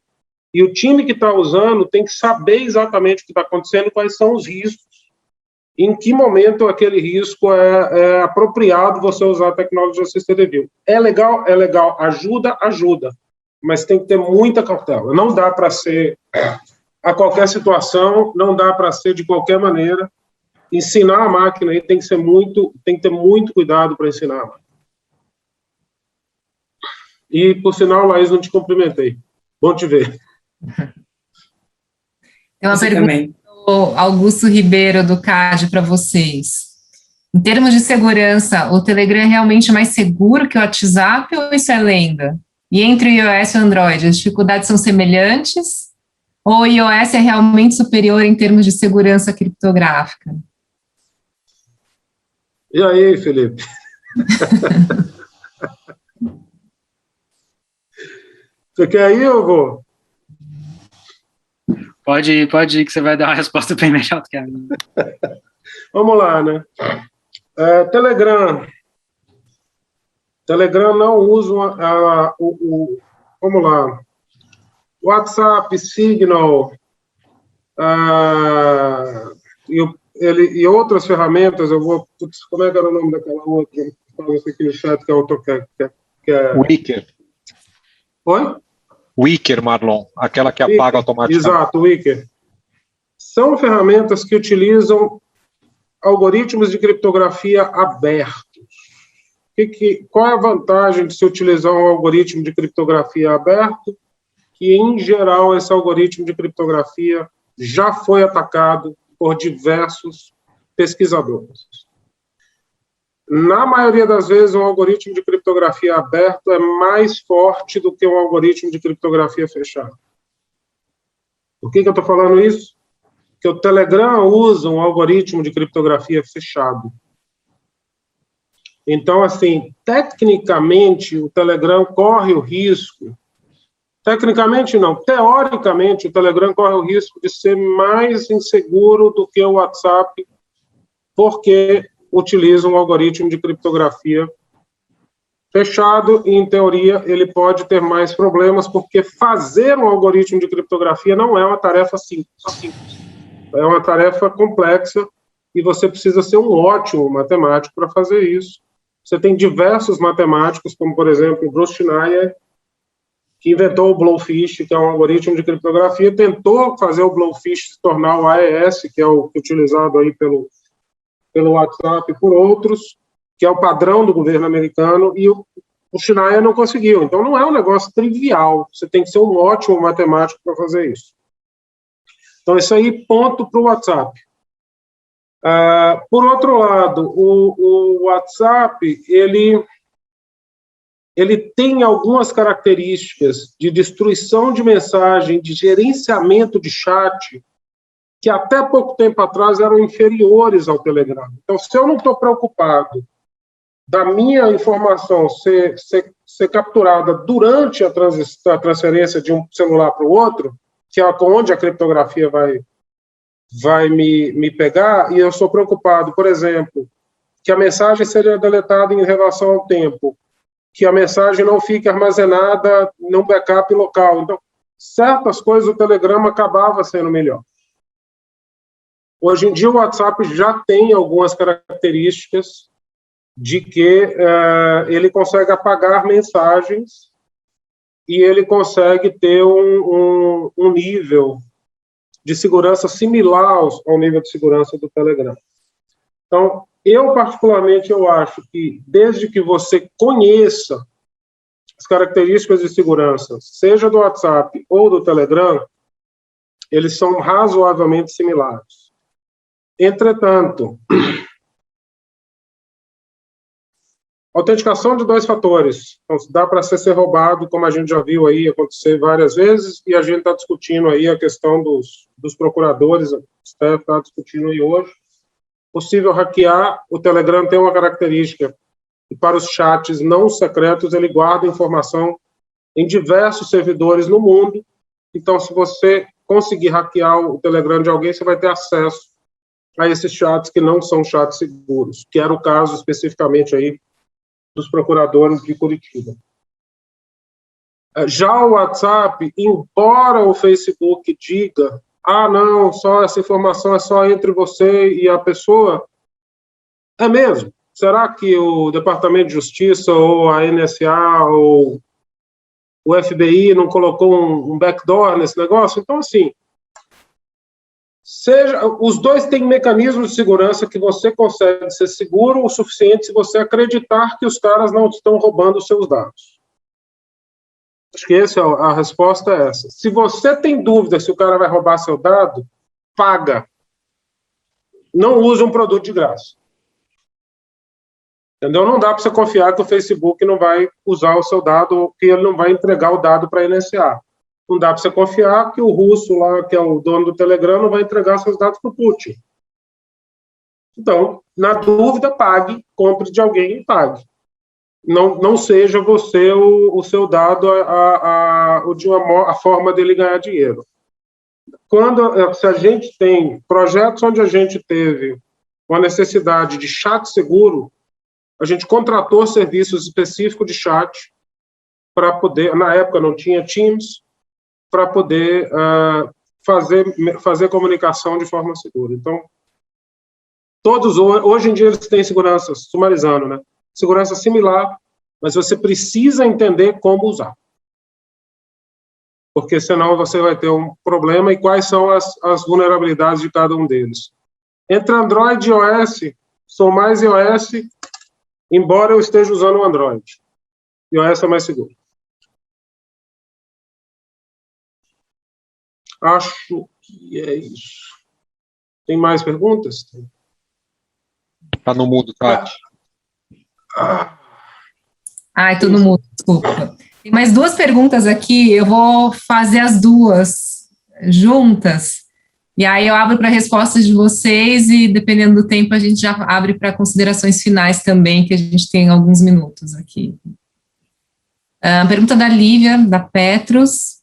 e o time que está usando tem que saber exatamente o que está acontecendo, quais são os riscos, em que momento aquele risco é apropriado você usar a tecnologia Assisted Review. É legal, ajuda, mas tem que ter muita cautela. Não dá para ser a qualquer situação, não dá para ser de qualquer maneira. Ensinar a máquina aí tem que ter muito cuidado para ensinar a máquina. E, por sinal, Laís, não te cumprimentei. Bom te ver. Tem uma pergunta do Augusto Ribeiro, do CAD, para vocês. Em termos de segurança, o Telegram é realmente mais seguro que o WhatsApp ou isso é lenda? E entre o iOS e o Android, as dificuldades são semelhantes? Ou o iOS é realmente superior em termos de segurança criptográfica? E aí, Felipe? Você quer ir ou vou? Pode ir, que você vai dar uma resposta bem melhor do que a minha. Vamos lá, né? Telegram. Telegram não usa vamos lá. WhatsApp, Signal e outras ferramentas. Como é que era o nome daquela outra? Fala isso aqui no chat que é AutoCAD. Wicker. Oi? Wicker, Marlon, aquela que apaga automaticamente. Exato, Wicker. São ferramentas que utilizam algoritmos de criptografia abertos. Qual é a vantagem de se utilizar um algoritmo de criptografia aberto? Que, em geral, esse algoritmo de criptografia já foi atacado por diversos pesquisadores. Na maioria das vezes, um algoritmo de criptografia aberto é mais forte do que um algoritmo de criptografia fechado. Por que eu estou falando isso? Porque o Telegram usa um algoritmo de criptografia fechado. Então, assim, tecnicamente, o Telegram corre o risco... Tecnicamente, não. Teoricamente, o Telegram corre o risco de ser mais inseguro do que o WhatsApp, porque utiliza um algoritmo de criptografia fechado e, em teoria, ele pode ter mais problemas, porque fazer um algoritmo de criptografia não é uma tarefa simples. É uma tarefa complexa e você precisa ser um ótimo matemático para fazer isso. Você tem diversos matemáticos, como, por exemplo, o Bruce Schneier, que inventou o Blowfish, que é um algoritmo de criptografia, tentou fazer o Blowfish se tornar o AES, que é o utilizado aí pelo WhatsApp e por outros, que é o padrão do governo americano, e o Schneier não conseguiu. Então, não é um negócio trivial. Você tem que ser um ótimo matemático para fazer isso. Então, isso aí, ponto para o WhatsApp. Por outro lado, o WhatsApp, ele tem algumas características de destruição de mensagem, de gerenciamento de chat, que até pouco tempo atrás eram inferiores ao Telegram. Então, se eu não estou preocupado da minha informação ser capturada durante a transferência de um celular para o outro, que é onde a criptografia vai me pegar, e eu sou preocupado, por exemplo, que a mensagem seja deletada em relação ao tempo, que a mensagem não fique armazenada num backup local. Então, certas coisas o Telegram acabava sendo melhor. Hoje em dia, o WhatsApp já tem algumas características de que ele consegue apagar mensagens e ele consegue ter um nível de segurança similar ao nível de segurança do Telegram. Então, eu particularmente, eu acho que desde que você conheça as características de segurança, seja do WhatsApp ou do Telegram, eles são razoavelmente similares. Entretanto, autenticação de 2 fatores. Então, dá para ser roubado, como a gente já viu aí acontecer várias vezes, e a gente está discutindo aí a questão dos procuradores, o Steph está discutindo aí hoje. Possível hackear, o Telegram tem uma característica, e para os chats não secretos, ele guarda informação em diversos servidores no mundo. Então, se você conseguir hackear o Telegram de alguém, você vai ter acesso a esses chats que não são chats seguros, que era o caso especificamente aí dos procuradores de Curitiba. Já o WhatsApp, embora o Facebook diga, não, só essa informação é só entre você e a pessoa, é mesmo. Será que o Departamento de Justiça ou a NSA ou o FBI não colocou um backdoor nesse negócio? Então, assim, os dois têm mecanismos de segurança que você consegue ser seguro o suficiente se você acreditar que os caras não estão roubando os seus dados. Acho que a resposta é essa. Se você tem dúvida se o cara vai roubar seu dado, paga. Não use um produto de graça. Entendeu? Não dá para você confiar que o Facebook não vai usar o seu dado ou que ele não vai entregar o dado para a NSA. Não dá para você confiar que o russo lá, que é o dono do Telegram, não vai entregar seus dados para o Putin. Então, na dúvida, pague, compre de alguém e pague. Não seja você o seu dado a forma dele ganhar dinheiro. Se a gente tem projetos onde a gente teve uma necessidade de chat seguro, a gente contratou serviços específicos de chat para poder, na época não tinha Teams, para poder fazer comunicação de forma segura. Então, hoje em dia eles têm segurança, sumarizando, né? Segurança similar, mas você precisa entender como usar. Porque senão você vai ter um problema. E quais são as vulnerabilidades de cada um deles? Entre Android e iOS, sou mais iOS, embora eu esteja usando o Android. iOS é mais seguro. Acho que é isso. Tem mais perguntas? Tá no mudo, Tati. Todo mundo, desculpa. Tem mais 2 perguntas aqui, eu vou fazer as 2 juntas, e aí eu abro para respostas de vocês, e dependendo do tempo a gente já abre para considerações finais também, que a gente tem alguns minutos aqui. Pergunta da Lívia, da Petros.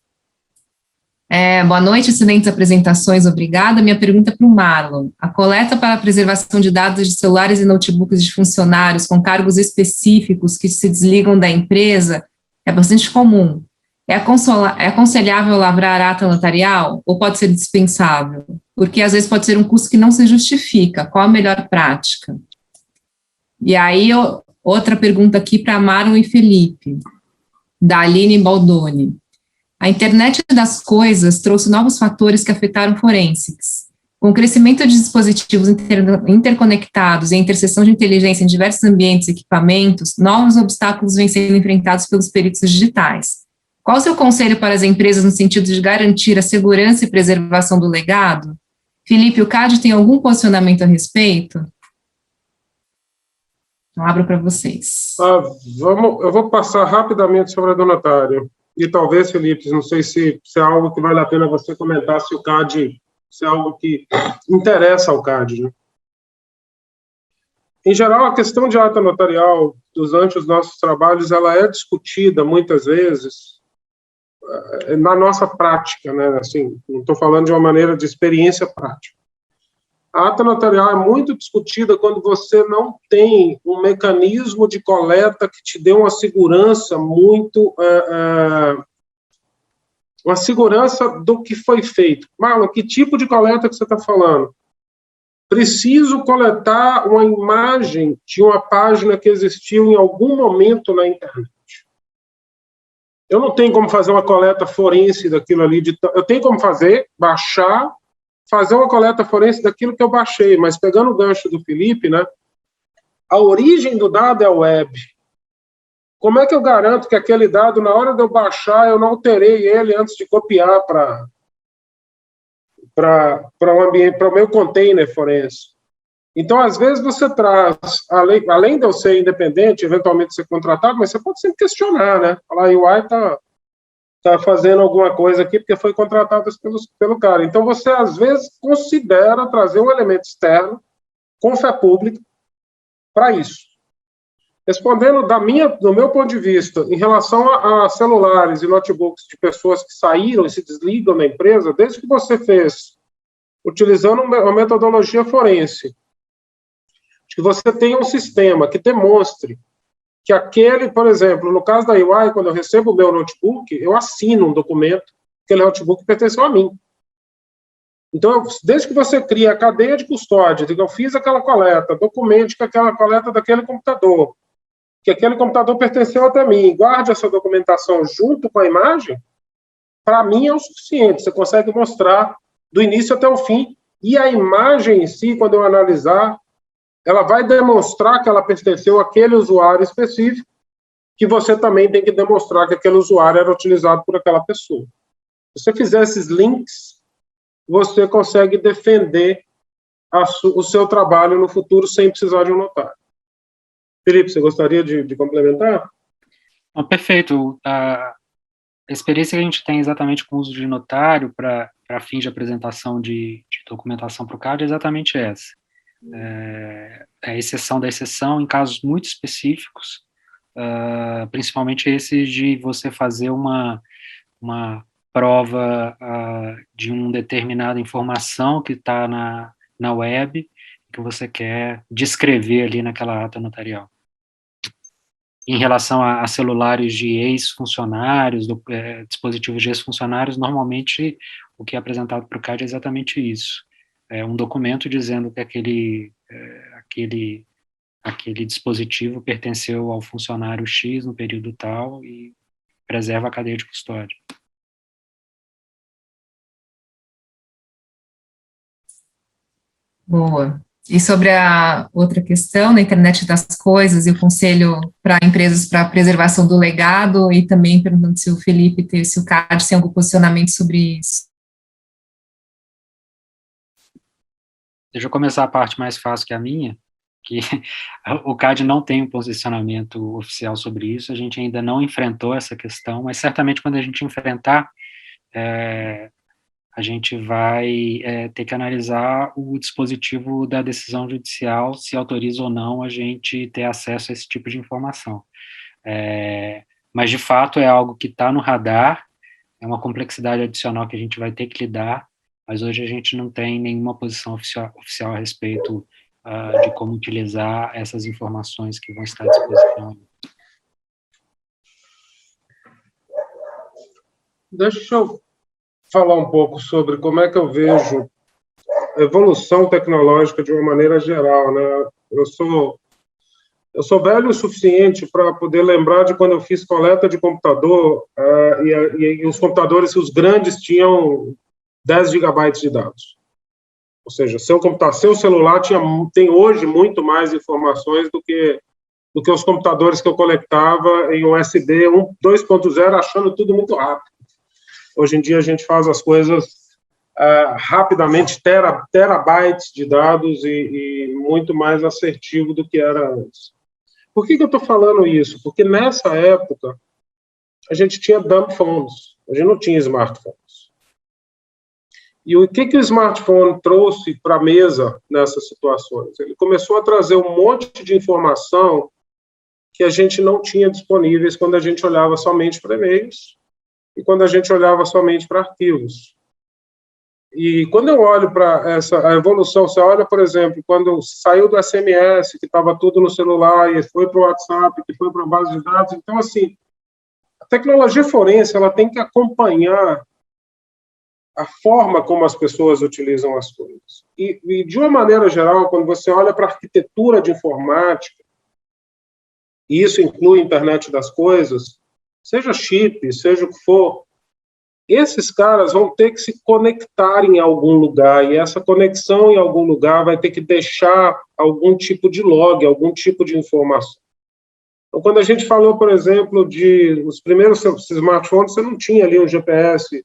Boa noite, excelentes apresentações, obrigada. Minha pergunta é para o Marlon. A coleta para a preservação de dados de celulares e notebooks de funcionários com cargos específicos que se desligam da empresa é bastante comum. É aconselhável lavrar ata notarial ou pode ser dispensável? Porque às vezes pode ser um custo que não se justifica. Qual a melhor prática? E aí, outra pergunta aqui para Marlon e Felipe, da Aline Baldoni. A internet das coisas trouxe novos fatores que afetaram forensics. Com o crescimento de dispositivos interconectados e a interseção de inteligência em diversos ambientes e equipamentos, novos obstáculos vêm sendo enfrentados pelos peritos digitais. Qual o seu conselho para as empresas no sentido de garantir a segurança e preservação do legado? Felipe, o CAD tem algum posicionamento a respeito? Eu abro para vocês. Eu vou passar rapidamente sobre a donatária. E talvez, Felipe, não sei se é algo que vale a pena você comentar, se o CAD, se é algo que interessa ao CAD. Né? Em geral, a questão de ata notarial durante os nossos trabalhos, ela é discutida muitas vezes na nossa prática, né? Assim, não estou falando de uma maneira de experiência prática. A ata notarial é muito discutida quando você não tem um mecanismo de coleta que te dê uma segurança muito... uma segurança do que foi feito. Marlon, que tipo de coleta que você está falando? preciso coletar uma imagem de uma página que existiu em algum momento na internet. Eu não tenho como fazer uma coleta forense daquilo ali. Eu tenho como baixar, fazer uma coleta forense daquilo que eu baixei, mas pegando o gancho do Felipe, né, a origem do dado é a web. Como é que eu garanto que aquele dado, na hora de eu baixar, eu não alterei ele antes de copiar para um ambiente, para o meu container forense? Então, às vezes, você traz, além de eu ser independente, eventualmente ser contratado, mas você pode sempre questionar, né? Falar, a UI está fazendo alguma coisa aqui porque foi contratado pelo cara. Então, você, às vezes, considera trazer um elemento externo, com fé pública, para isso. Respondendo do meu ponto de vista, em relação a celulares e notebooks de pessoas que saíram e se desligam da empresa, desde que você fez, utilizando uma metodologia forense, que você tenha um sistema que demonstre que aquele, por exemplo, no caso da UI, quando eu recebo o meu notebook, eu assino um documento que aquele notebook pertenceu a mim. Então, desde que você cria a cadeia de custódia, de que eu fiz aquela coleta, documente que aquela coleta daquele computador, que aquele computador pertenceu até mim, guarde essa documentação junto com a imagem, para mim é o suficiente. Você consegue mostrar do início até o fim, e a imagem em si, quando eu analisar, ela vai demonstrar que ela pertenceu àquele usuário específico, que você também tem que demonstrar que aquele usuário era utilizado por aquela pessoa. Se você fizer esses links, você consegue defender o seu trabalho no futuro sem precisar de um notário. Felipe, você gostaria de complementar? Perfeito. A experiência que a gente tem exatamente com o uso de notário para fins de apresentação de documentação para o CAD é exatamente essa. A exceção da exceção em casos muito específicos, principalmente esses de você fazer uma prova de uma determinada informação que está na web, que você quer descrever ali naquela ata notarial. Em relação a celulares de ex-funcionários, dispositivos de ex-funcionários, normalmente o que é apresentado para o CAD é exatamente isso. É um documento dizendo que aquele dispositivo pertenceu ao funcionário X no período tal e preserva a cadeia de custódia. Boa. E sobre a outra questão, na internet das coisas e o conselho para empresas para a preservação do legado, e também perguntando se o Felipe, se o CAD tem algum posicionamento sobre isso. Deixa eu começar a parte mais fácil que a minha, que o CAD não tem um posicionamento oficial sobre isso, a gente ainda não enfrentou essa questão, mas certamente quando a gente enfrentar, a gente vai ter que analisar o dispositivo da decisão judicial, se autoriza ou não a gente ter acesso a esse tipo de informação. Mas, de fato, é algo que está no radar, é uma complexidade adicional que a gente vai ter que lidar, mas hoje a gente não tem nenhuma posição oficial a respeito de como utilizar essas informações que vão estar à disposição. Deixa eu falar um pouco sobre como é que eu vejo a evolução tecnológica de uma maneira geral, né? Eu sou velho o suficiente para poder lembrar de quando eu fiz coleta de computador e os computadores, os grandes, tinham 10 gigabytes de dados. Ou seja, seu celular tem hoje muito mais informações do que os computadores que eu coletava em USB 2.0, achando tudo muito rápido. Hoje em dia a gente faz as coisas rapidamente, terabytes de dados e muito mais assertivo do que era antes. Por que eu estou falando isso? Porque nessa época a gente tinha dumb phones, a gente não tinha smartphones. E o que o smartphone trouxe para a mesa nessas situações? Ele começou a trazer um monte de informação que a gente não tinha disponíveis quando a gente olhava somente para e-mails e quando a gente olhava somente para arquivos. E quando eu olho para a evolução, você olha, por exemplo, quando saiu do SMS, que estava tudo no celular, e foi para o WhatsApp, que foi para a base de dados. Então, assim, a tecnologia forense ela tem que acompanhar a forma como as pessoas utilizam as coisas. E de uma maneira geral, quando você olha para a arquitetura de informática, e isso inclui a internet das coisas, seja chip, seja o que for, esses caras vão ter que se conectar em algum lugar, e essa conexão em algum lugar vai ter que deixar algum tipo de log, algum tipo de informação. Então, quando a gente falou, por exemplo, de os primeiros smartphones, você não tinha ali um GPS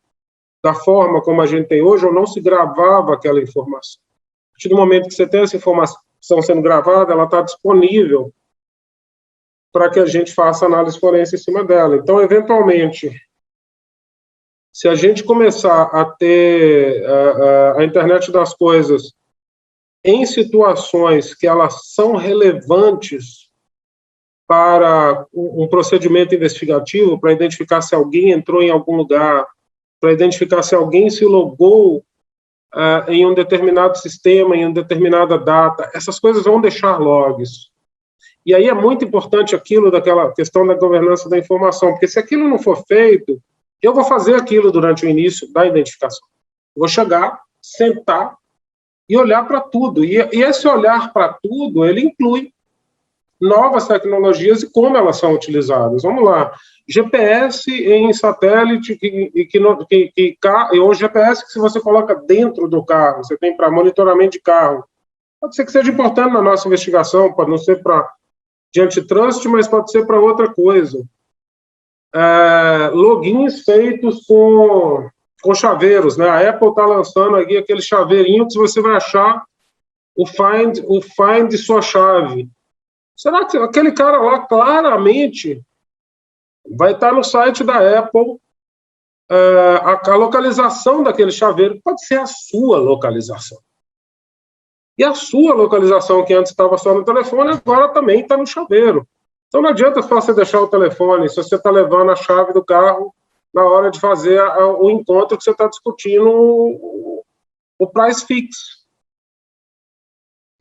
da forma como a gente tem hoje, ou não se gravava aquela informação. A partir do momento que você tem essa informação sendo gravada, ela está disponível para que a gente faça análise forense em cima dela. Então, eventualmente, se a gente começar a ter a internet das coisas em situações que elas são relevantes para um procedimento investigativo, para identificar se alguém entrou em algum lugar, para identificar se alguém se logou em um determinado sistema, em uma determinada data, essas coisas vão deixar logs. E aí é muito importante aquilo daquela questão da governança da informação, porque se aquilo não for feito, eu vou fazer aquilo durante o início da identificação. Vou chegar, sentar e olhar para tudo. E esse olhar para tudo, ele inclui novas tecnologias e como elas são utilizadas. Vamos lá. GPS em satélite, ou GPS que se você coloca dentro do carro, você tem para monitoramento de carro. Pode ser que seja importante na nossa investigação, pode não ser de antitrust, mas pode ser para outra coisa. Logins feitos com chaveiros, né? A Apple está lançando aqui aquele chaveirinho que você vai achar o find de sua chave. Será que aquele cara lá claramente vai estar no site da Apple a localização daquele chaveiro? Pode ser a sua localização. E a sua localização, que antes estava só no telefone, agora também está no chaveiro. Então não adianta só você deixar o telefone se você está levando a chave do carro na hora de fazer o encontro que você está discutindo o price fix.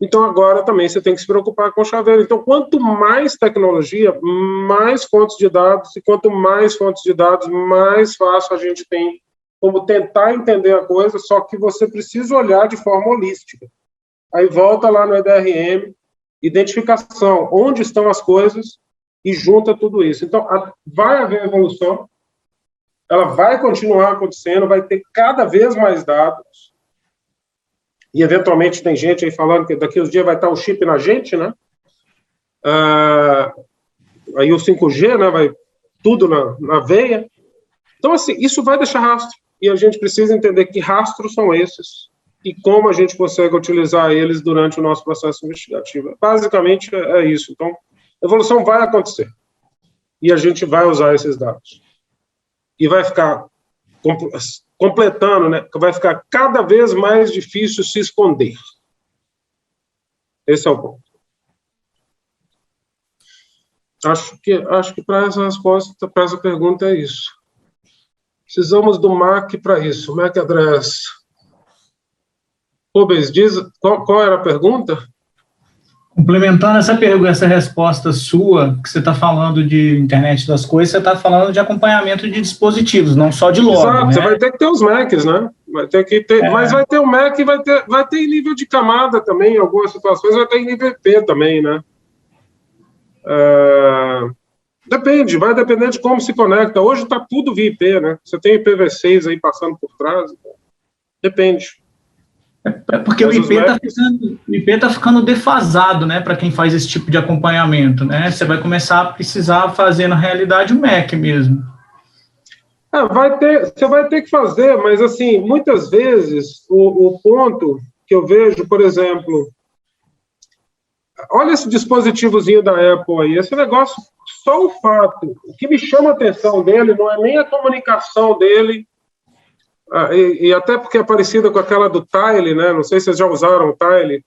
Então agora também você tem que se preocupar com o chaveiro. Então quanto mais tecnologia, mais fontes de dados, e quanto mais fontes de dados, mais fácil a gente tem como tentar entender a coisa, só que você precisa olhar de forma holística. Aí volta lá no EDRM, identificação, onde estão as coisas, e junta tudo isso. Então, vai haver evolução, ela vai continuar acontecendo, vai ter cada vez mais dados, e eventualmente tem gente aí falando que daqui uns dias vai estar o chip na gente, né? Aí o 5G, né? Vai tudo na veia. Então, assim, isso vai deixar rastro, e a gente precisa entender que rastros são esses, e como a gente consegue utilizar eles durante o nosso processo investigativo. Basicamente, é isso. Então, a evolução vai acontecer. E a gente vai usar esses dados. E vai ficar completando, né? Vai ficar cada vez mais difícil se esconder. Esse é o ponto. Acho que para essa resposta, para essa pergunta, é isso. Precisamos do MAC para isso. MAC Address. Rubens, diz qual era a pergunta? Complementando essa resposta sua, que você está falando de internet das coisas, você está falando de acompanhamento de dispositivos, não só de log. Exato, né? Você vai ter que ter os Macs, né? Vai ter que ter, mas vai ter o Mac e vai ter em nível de camada também, em algumas situações vai ter em nível IP também, né? Depende, vai depender de como se conecta. Hoje está tudo via IP, né? Você tem IPv6 aí passando por trás, depende. É porque o IP está ficando defasado, né, para quem faz esse tipo de acompanhamento, né? Você vai começar a precisar fazer, na realidade, o MAC mesmo. Você vai ter que fazer, mas, assim, muitas vezes, o ponto que eu vejo, por exemplo, olha esse dispositivozinho da Apple aí, esse negócio, só o fato, o que me chama a atenção dele não é nem a comunicação dele, e até porque é parecida com aquela do Tile, né? Não sei se vocês já usaram o Tile,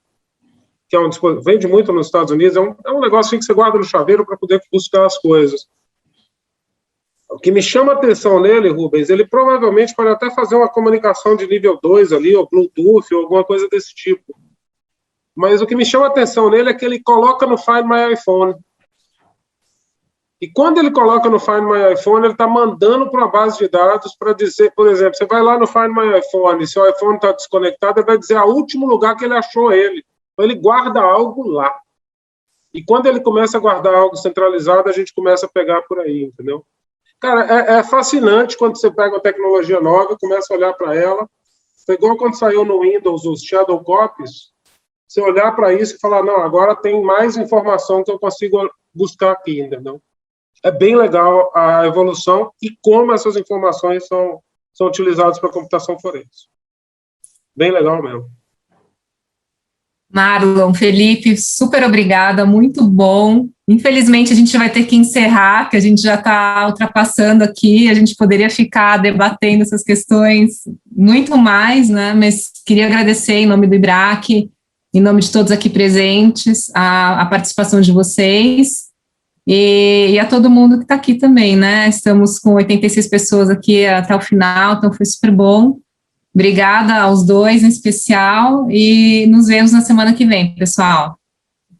que é vende muito nos Estados Unidos, é um negocinho que você guarda no chaveiro para poder buscar as coisas. O que me chama a atenção nele, Rubens, ele provavelmente pode até fazer uma comunicação de nível 2 ali, ou Bluetooth, ou alguma coisa desse tipo. Mas o que me chama a atenção nele é que ele coloca no Find My iPhone. E quando ele coloca no Find My iPhone, ele está mandando para uma base de dados para dizer, por exemplo, você vai lá no Find My iPhone, se o iPhone está desconectado, ele vai dizer o último lugar que ele achou ele. Então, ele guarda algo lá. E quando ele começa a guardar algo centralizado, a gente começa a pegar por aí, entendeu? Cara, é fascinante quando você pega uma tecnologia nova e começa a olhar para ela. Foi igual quando saiu no Windows os Shadow Copies, você olhar para isso e falar, não, agora tem mais informação que eu consigo buscar aqui, entendeu? É bem legal a evolução e como essas informações são utilizadas para computação forense. Bem legal mesmo. Marlon, Felipe, super obrigada, muito bom. Infelizmente, a gente vai ter que encerrar, que a gente já está ultrapassando aqui, a gente poderia ficar debatendo essas questões muito mais, né? Mas queria agradecer em nome do IBRAC, em nome de todos aqui presentes, a participação de vocês e a todo mundo que está aqui também, né? Estamos com 86 pessoas aqui até o final, então foi super bom. Obrigada aos dois em especial e nos vemos na semana que vem, pessoal.